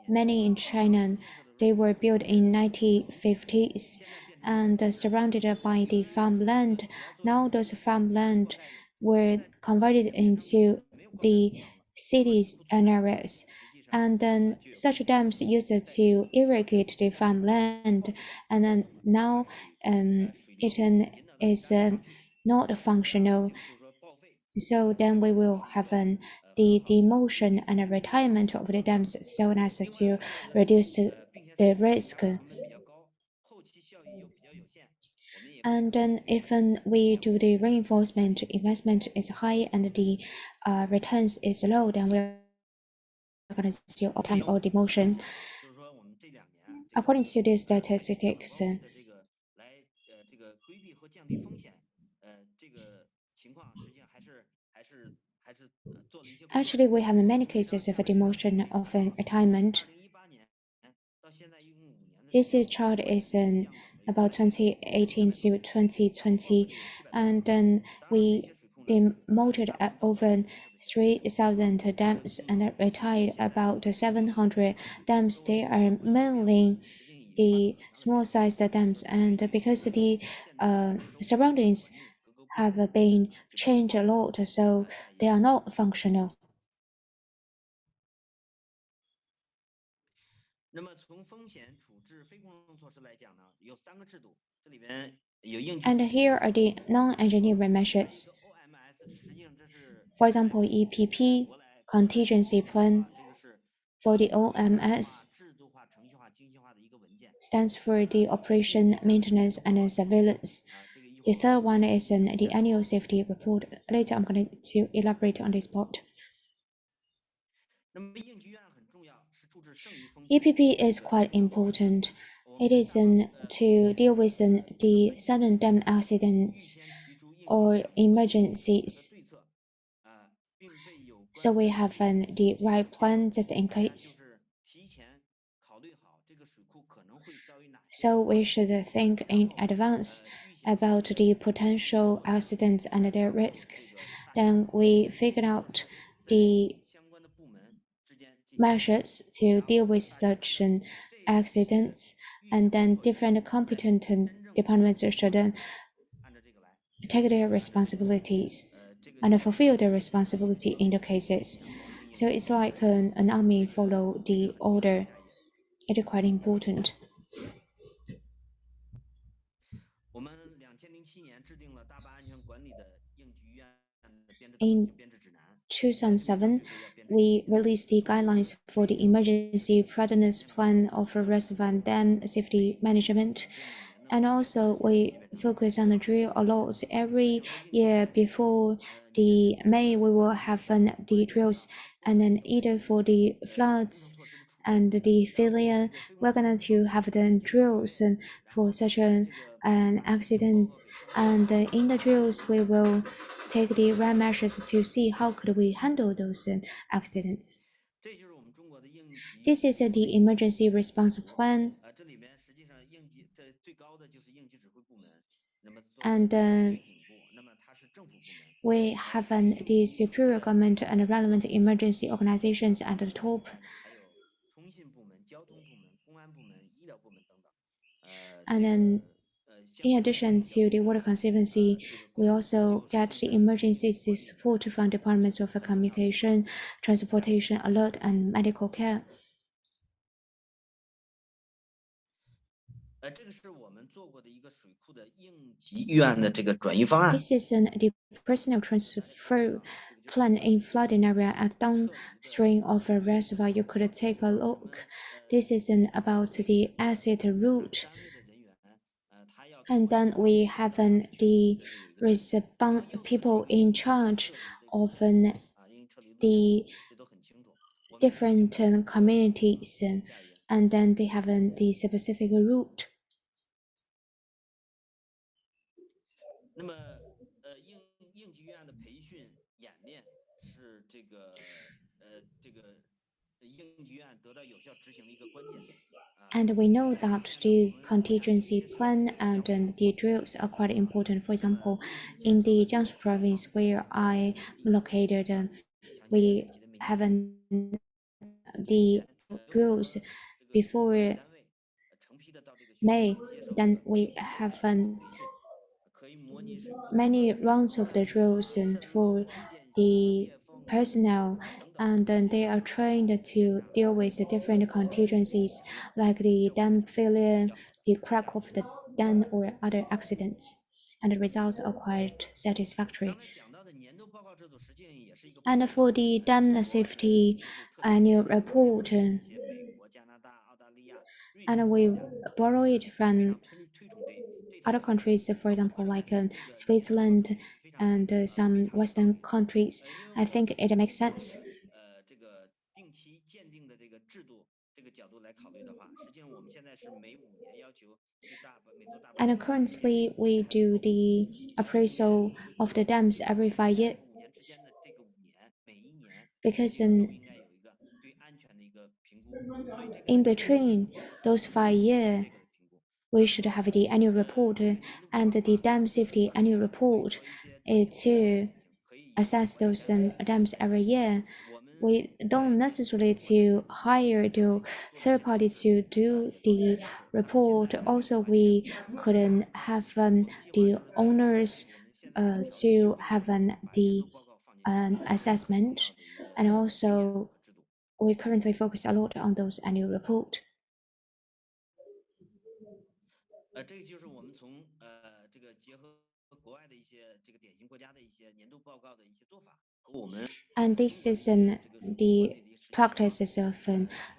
S2: many in China, they were built in 1950s and surrounded by the farmland. Now those farmland were converted into the cities and areas. And then such dams used to irrigate the farmland, and then now it is not functional. So then we will have the demotion and a retirement of the dams so as to reduce the risk. And then if we do the reinforcement, investment is high and the returns is low, then we're going to still obtain or demotion. According to the statistics, actually, we have many cases of a demotion of a retirement. This chart is about 2018 to 2020, and then we demoted over 3,000 dams and retired about 700 dams. They are mainly the small-sized dams, and because the surroundings have been changed a lot, so they are not functional. And here are the non-engineering measures. For example, EPP, contingency plan. For the OMS, stands for the operation, maintenance, and surveillance. The third one is the annual safety report. Later, I'm going to elaborate on this part. EPP is quite important. It is to deal with the sudden dam accidents or emergencies. So we have the right plan just in case. So we should think in advance about the potential accidents and their risks. Then we figure out the measures to deal with such accidents, and then different competent departments should take their responsibilities and fulfill their responsibility in the cases. So it's like an army follow the order. It is quite important. In 2007, we released the guidelines for the emergency preparedness plan of reservoir dam safety management. And also, we focus on the drill a lot. Every year before the May, we will have the drills, and then either for the floods and the failure, we're going to have the drills for such an accidents. And in the drills, we will take the right measures to see how could we handle those accidents. This is the emergency response plan. And we have the superior government and relevant emergency organizations at the top. And then, in addition to the water conservancy, we also get the emergency support from departments of communication, transportation, alert, and medical care. This is the personnel transfer plan in flooding area at downstream of a reservoir. You could take a look. This is about the exit route. And then we have the people in charge of the different communities, and then they have the specific route. And we know that the contingency plan and the drills are quite important. For example, in the Jiangsu province where I located, we have the drills before May. Then we have many rounds of the drills for the personnel, and then they are trained to deal with the different contingencies like the dam failure, the crack of the dam, or other accidents, and the results are quite satisfactory. And for the dam safety annual report, and we borrow it from other countries, for example, like Switzerland and some Western countries. I think it makes sense. And currently, we do the appraisal of the dams every 5 years because in between those 5 years, we should have the annual report and the dam safety annual report to assess those dams every year. We don't necessarily to hire the third party to do the report. Also, we couldn't have the owners to have the assessment, and also we currently focus a lot on those annual report. And this is the practices of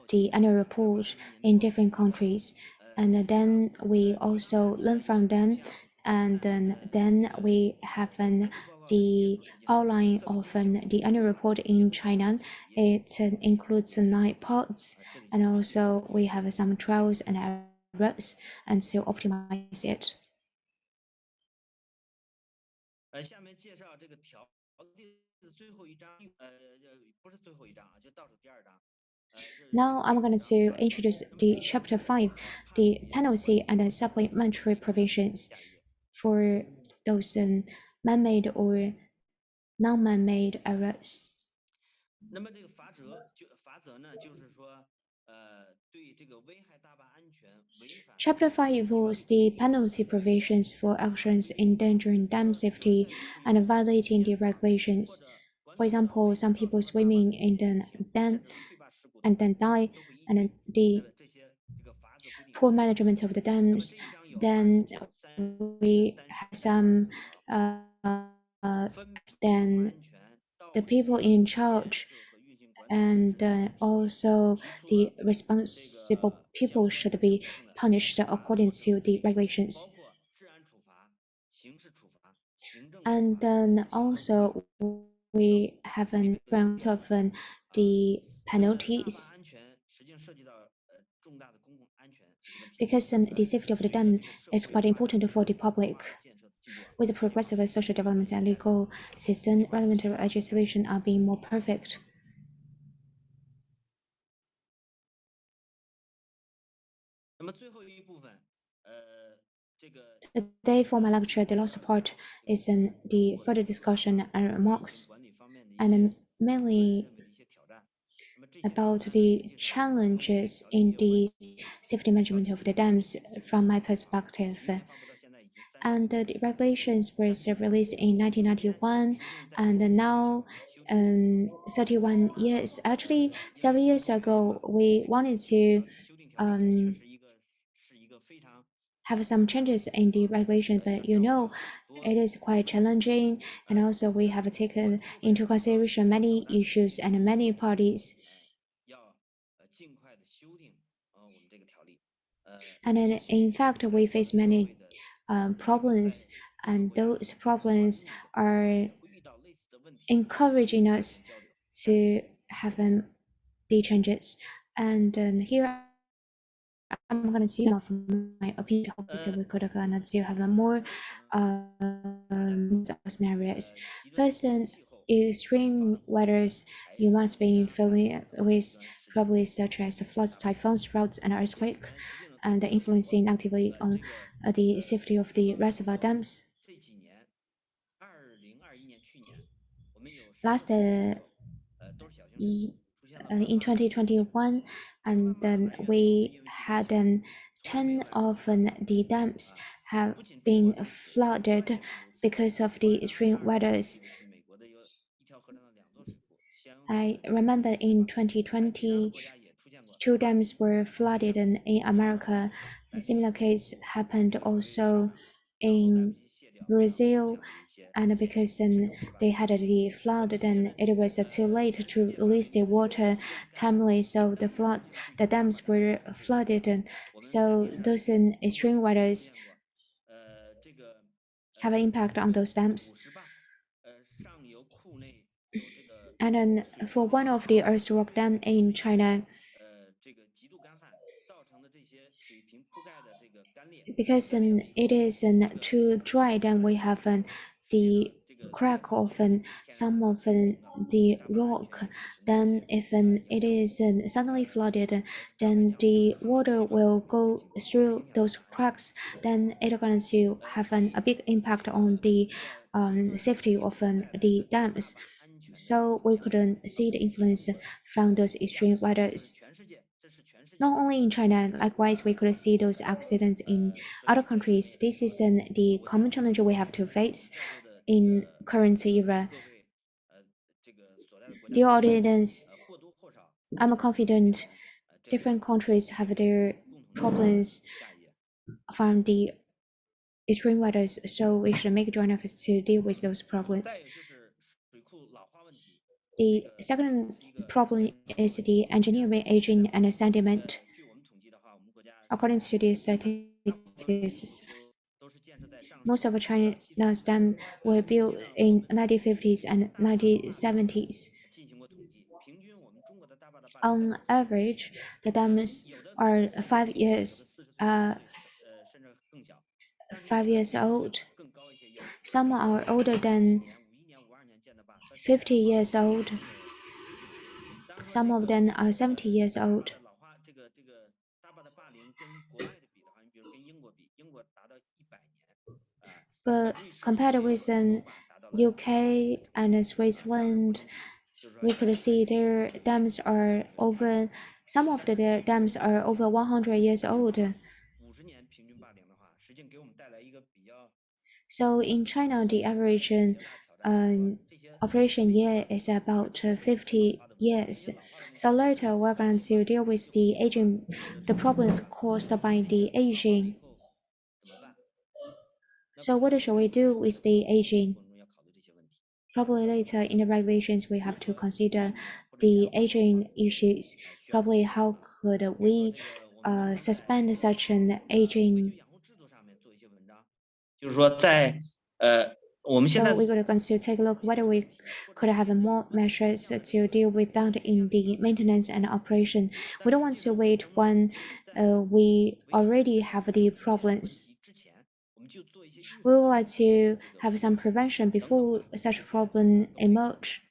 S2: the annual report in different countries, and then we also learn from them, and then we have the outline of the annual report in China. It includes 9 parts, and also we have some trials and errors, and to optimize it. Now I'm going to introduce the chapter 5, the penalty and the supplementary provisions for those man-made or non-man-made errors. Chapter 5 involves the penalty provisions for actions endangering dam safety and violating the regulations. For example, some people swimming in the dam and then die, and the poor management of the dams. Then we have some, then the people in charge and also the responsible people should be punished according to the regulations. And then also we have a round of the penalties because the safety of the dam is quite important for the public. With the progressive social development and legal system, relevant legislation are being more perfect. Today, for my lecture, the last part is the further discussion and remarks, and mainly about the challenges in the safety management of the dams from my perspective. And the regulations were released in 1991, and now 31 years. Actually, 7 years ago, we wanted to have some changes in the regulation, but it is quite challenging, and also we have taken into consideration many issues and many parties. And then, in fact, we face many problems, and those problems are encouraging us to have the changes. And here I'm going to you from my opinion. Hope that we could to have a more scenarios. First, extreme weathers you must be familiar with, probably such as floods, typhoons, droughts, and earthquake, and influencing actively on the safety of the reservoir dams. Last in 2021, and then we had 10 of the dams have been flooded because of the extreme weathers. I remember in 2020, two dams were flooded in America. A similar case happened also in Brazil, and because they had the flood, then it was too late to release the water timely, so the dams were flooded. And so those extreme weathers have an impact on those dams. And then for one of the Reservoir dam in China, because it is too dry, then we have the crack of some of the rock. Then if it is suddenly flooded, then the water will go through those cracks. Then it's going to have a big impact on the safety of the dams. So we couldn't see the influence from those extreme weathers. Not only in China, likewise, we could see those accidents in other countries. This is the common challenge we have to face in current era. Dear audience, I'm confident different countries have their problems from the extreme weathers, so we should make joint efforts to deal with those problems. The second problem is the engineering, aging, and sediment. According to the statistics, most of China's dams were built in 1950s and 1970s. On average, the dams are 5 years old. Some are older than 50 years old. Some of them are 70 years old. But compared with UK and Switzerland, we could see their dams are over, some of the dams are over 100 years old. So in China, the average operation year is about 50 years. So later, we're going to deal with the aging, the problems caused by the aging. So what should we do with the aging? Probably later in the regulations, we have to consider the aging issues. Probably how could we suspend such an aging?
S5: 就是说在我们现
S2: So
S5: 在
S2: we're going to take a look whether we could have more measures to deal with that in the maintenance and operation. We don't want to wait when we already have the problems. We would like to have some prevention before such a problem emerge.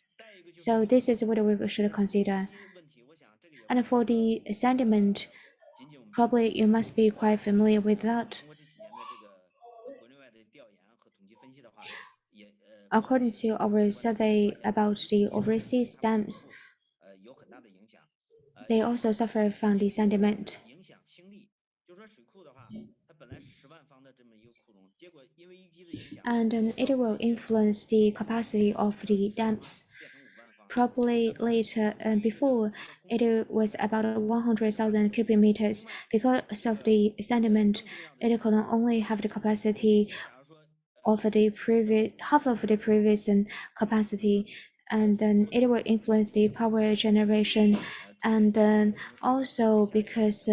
S2: So this is what we should consider. And for the sediment, probably you must be quite familiar with that. According to our survey about the overseas dams, they also suffer from the sediment. And it will influence the capacity of the dams. Probably later, before it was about 100,000 cubic meters. Because of the sediment, it could only have the capacity of the previous half of the previous capacity, and then it will influence the power generation, and then also because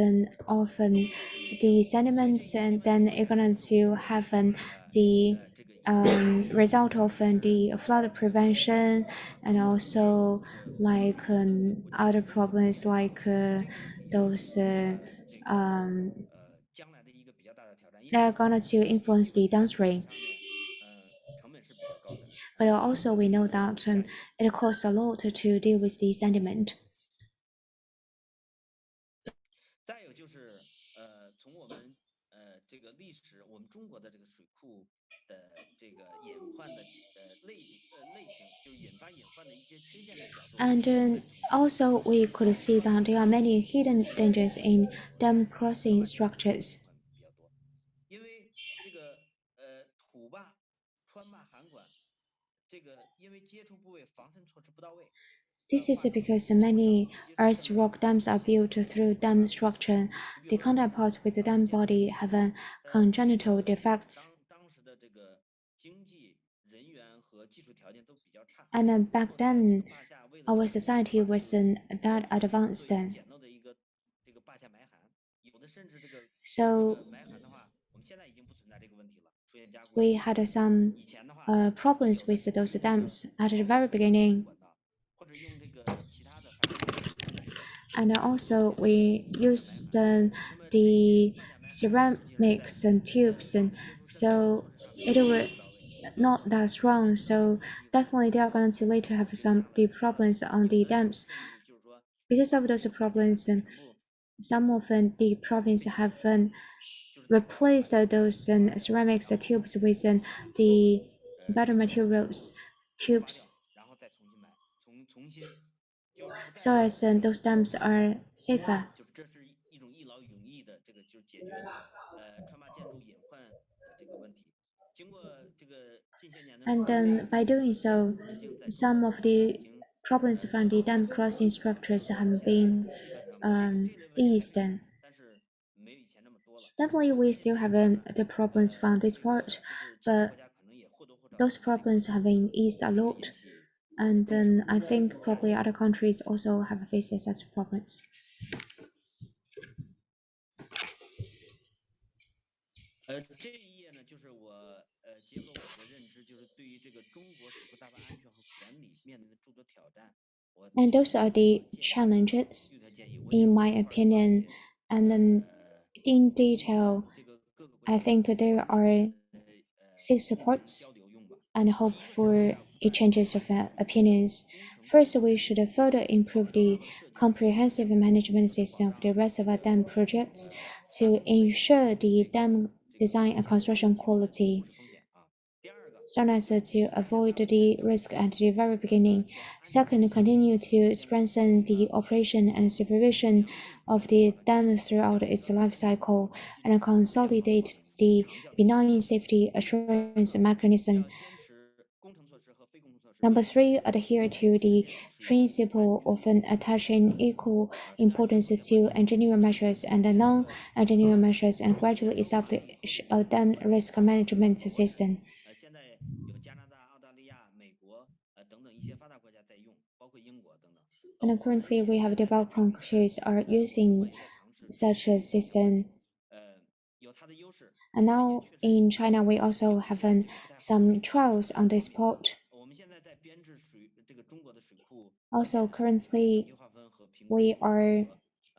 S2: of the sediments, and then it's going to have the result of the flood prevention, and also like other problems like those they're going to influence the downstream. But also we know that it costs a lot to deal with the sediment.
S5: 再有就是从我们这个历史，我们中国的这个水库的这个隐患的类型，就引发隐患的一些缺陷的角度。
S2: And also we could see that there are many hidden dangers in dam crossing structures.
S5: 比较多，因为这个土坝、川坝、涵管，这个因为接触部位防渗措施不到位。
S2: This is because many earth rock dams are built through dam structure. The counterparts with the dam body have congenital defects. And back then, our society wasn't that advanced. So we had some problems with those dams at the very beginning. And also we used the ceramics and tubes, and so it was not that strong. So definitely they are going to later have some the problems on the dams. Because of those problems, some of the province have replaced those ceramics tubes with the better materials tubes, so as those dams are safer. And then by doing so, some of the problems from the dam crossing structures have been eased. Definitely, we still have the problems from this part, but those problems have been eased a lot. And then I think probably other countries also have faced such problems.
S5: 这一页呢，就是我结合我的认知，就是对于这个中国水库大坝安全和管理面临的诸多挑战。
S2: And those are the challenges, in my opinion. And then in detail, I think there are 6 supports and hope for exchanges of opinions. First, we should further improve the comprehensive management system of the reservoir dam projects to ensure the dam design and construction quality. so as to avoid the risk at the very beginning. Second, continue to strengthen the operation and supervision of the dam throughout its life cycle and consolidate the benign safety assurance mechanism. Number three, adhere to the principle of attaching equal importance to engineering measures and non-engineering measures and gradually establish a dam risk management system.
S5: 现在有加拿大、澳大利亚、美国等等一些发达国家在用，包括英国等等。
S2: And currently, we have developed countries are using such a system.
S5: 有它的优势。
S2: And now in China, we also have some trials on this part.
S5: 我们现在在编制这个中国的水库。
S2: Also, currently, we are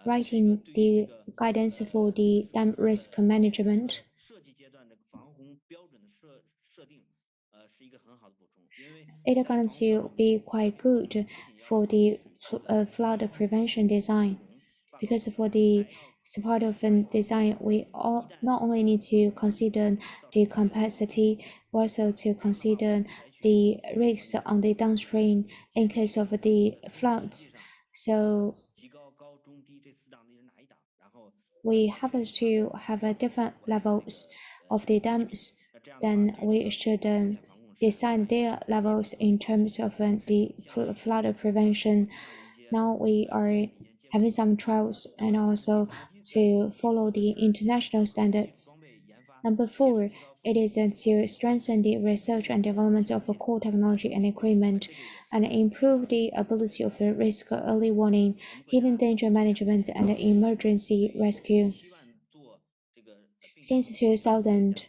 S2: writing the guidance for the dam risk management.
S5: 设计阶段这个防洪标准的设定，是一个很好的补充，因为
S2: It is going to be quite good for the flood prevention design, because for the support of design, we not only need to consider the capacity, also to consider the risks on the downstream in case of the floods. So we have to have different levels of the dams. Then we should design their levels in terms of the flood prevention. Now we are having some trials and also to follow the international standards. Number four, it is to strengthen the research and development of core technology and equipment and improve the ability of risk early warning, hidden danger management, and emergency rescue. Since 2000,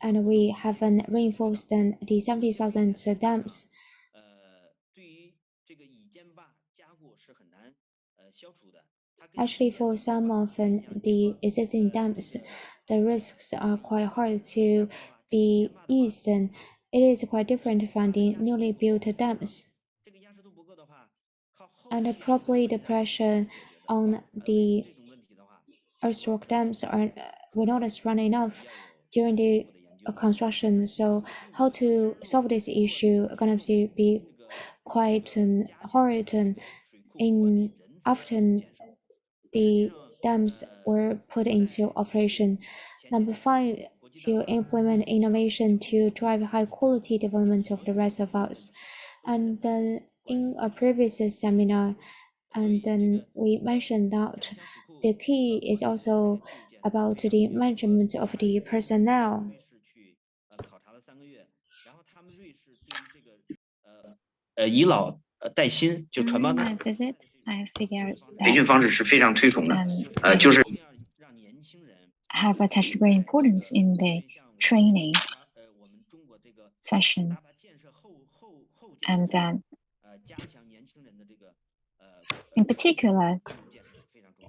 S2: and we have reinforced the 70,000 dams. Actually, for some of the existing dams, the risks are quite hard to be eased, and it is quite different from the newly built dams. And probably the pressure on the earthwork dams will not run enough during the construction. So how to solve this issue going to be quite hard in after the dams were put into operation. Number five, to implement innovation to drive high quality development of the reservoirs. And then in a previous seminar, and then we mentioned that the key is also about the management of the personnel.
S4: During my visit, I figured
S7: 培训
S4: that
S7: 方式是非常推崇的，就
S4: they
S7: 是
S4: have attached great importance in the training session, and in particular,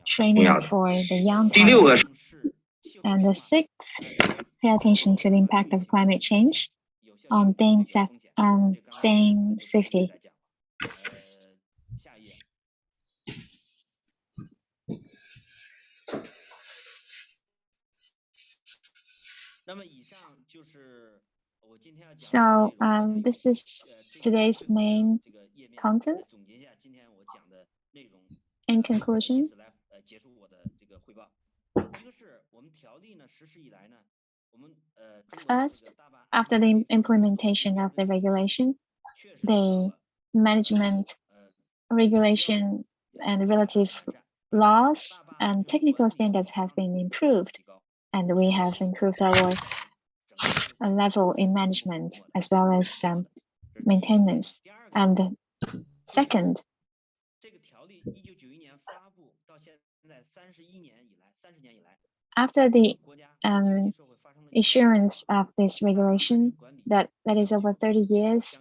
S4: training for the young
S7: 第六个
S4: talents. And the sixth, pay attention to the impact of climate change on dam safety. So this is today's main content. In conclusion, first, after the implementation of the regulation, the management regulation and relative laws and technical standards have been improved, and we have improved our level in management as well as maintenance. And second, after the issuance of this regulation, that is over 30 years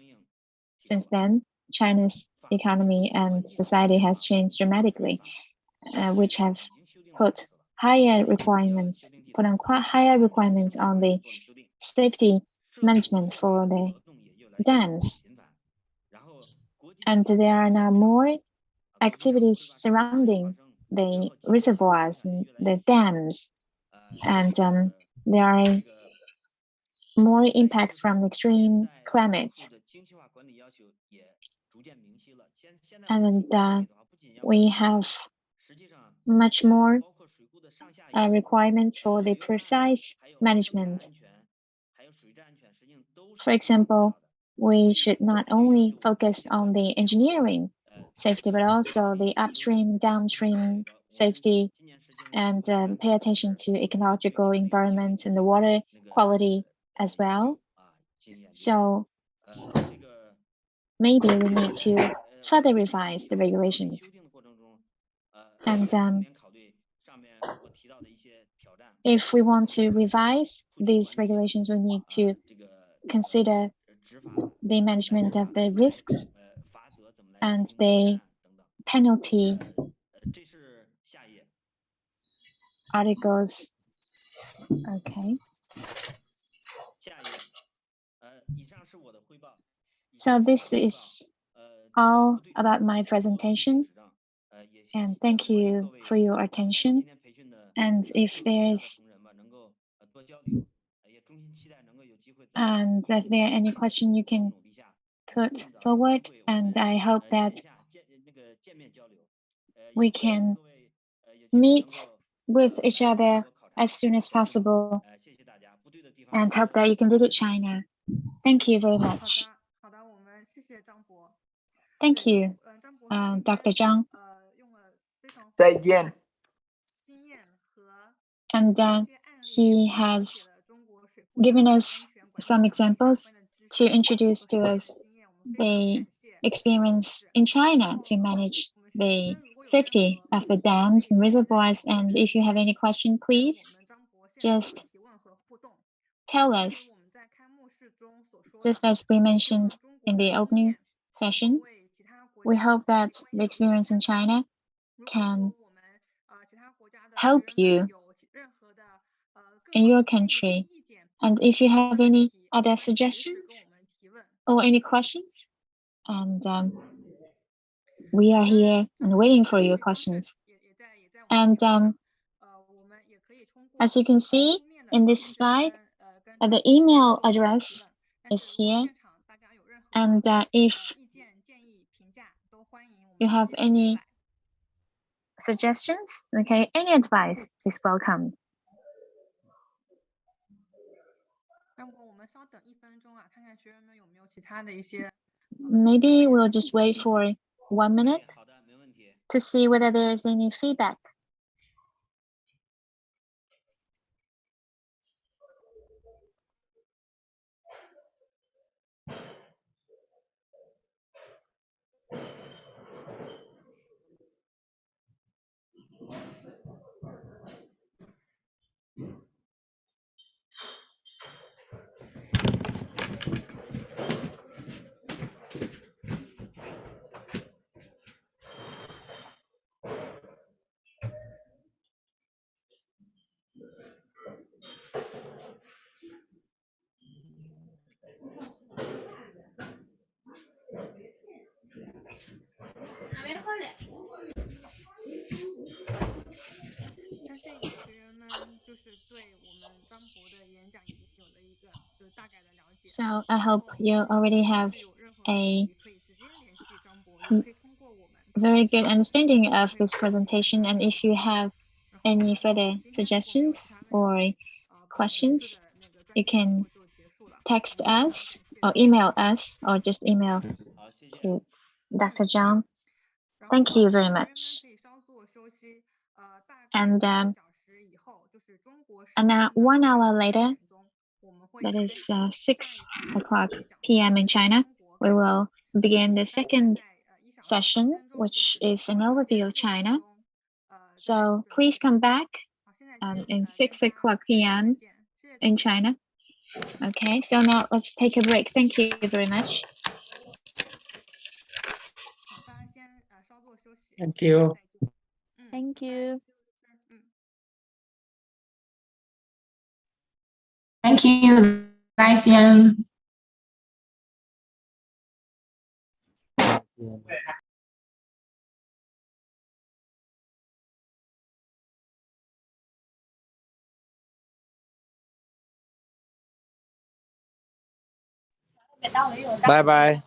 S4: since then, China's economy and society has changed dramatically, which have put higher requirements on the safety management for the dams. And there are now more activities surrounding the reservoirs and the dams, and there are more impacts from extreme climates. And we have much more requirements for the precise management. For example, we should not only focus on the engineering safety, but also the upstream, downstream safety, and pay attention to ecological environment and the water quality as well. So maybe we need to further revise the regulations. And if we want to revise these regulations, we need to consider the management of the risks and the penalty articles. Okay. So this is all about my presentation. And thank you for your attention. And if there are any question you can put forward, and I hope that we can meet with each other as soon as possible, and hope that you can visit China. Thank you very much. Thank you, Dr. Zhang.
S8: 再见。
S4: And he has given us some examples to introduce to us the experience in China to manage the safety of the dams and reservoirs. And if you have any question, please just tell us. Just as we mentioned in the opening session, we hope that the experience in China can help you in your country. And if you have any other suggestions or any questions, and we are here and waiting for your questions. And as you can see in this slide, the email address is here. And if you have any suggestions, okay, any advice is welcome. Maybe we'll just wait for 1 minute to see whether there is any feedback. So I hope you already have a very good understanding of this presentation. And if you have any further suggestions or questions, you can text us or email us, or just email to Dr. Zhang. Thank you very much. And now 1 hour later, that is 6 o'clock p.m. in China, we will begin the second session, which is an overview of China. So please come back in 6 o'clock p.m. in China. Okay, so now let's take a break. Thank you very much.
S8: Thank you.
S4: Thank you.
S9: Thank you, 再见。
S8: 拜拜。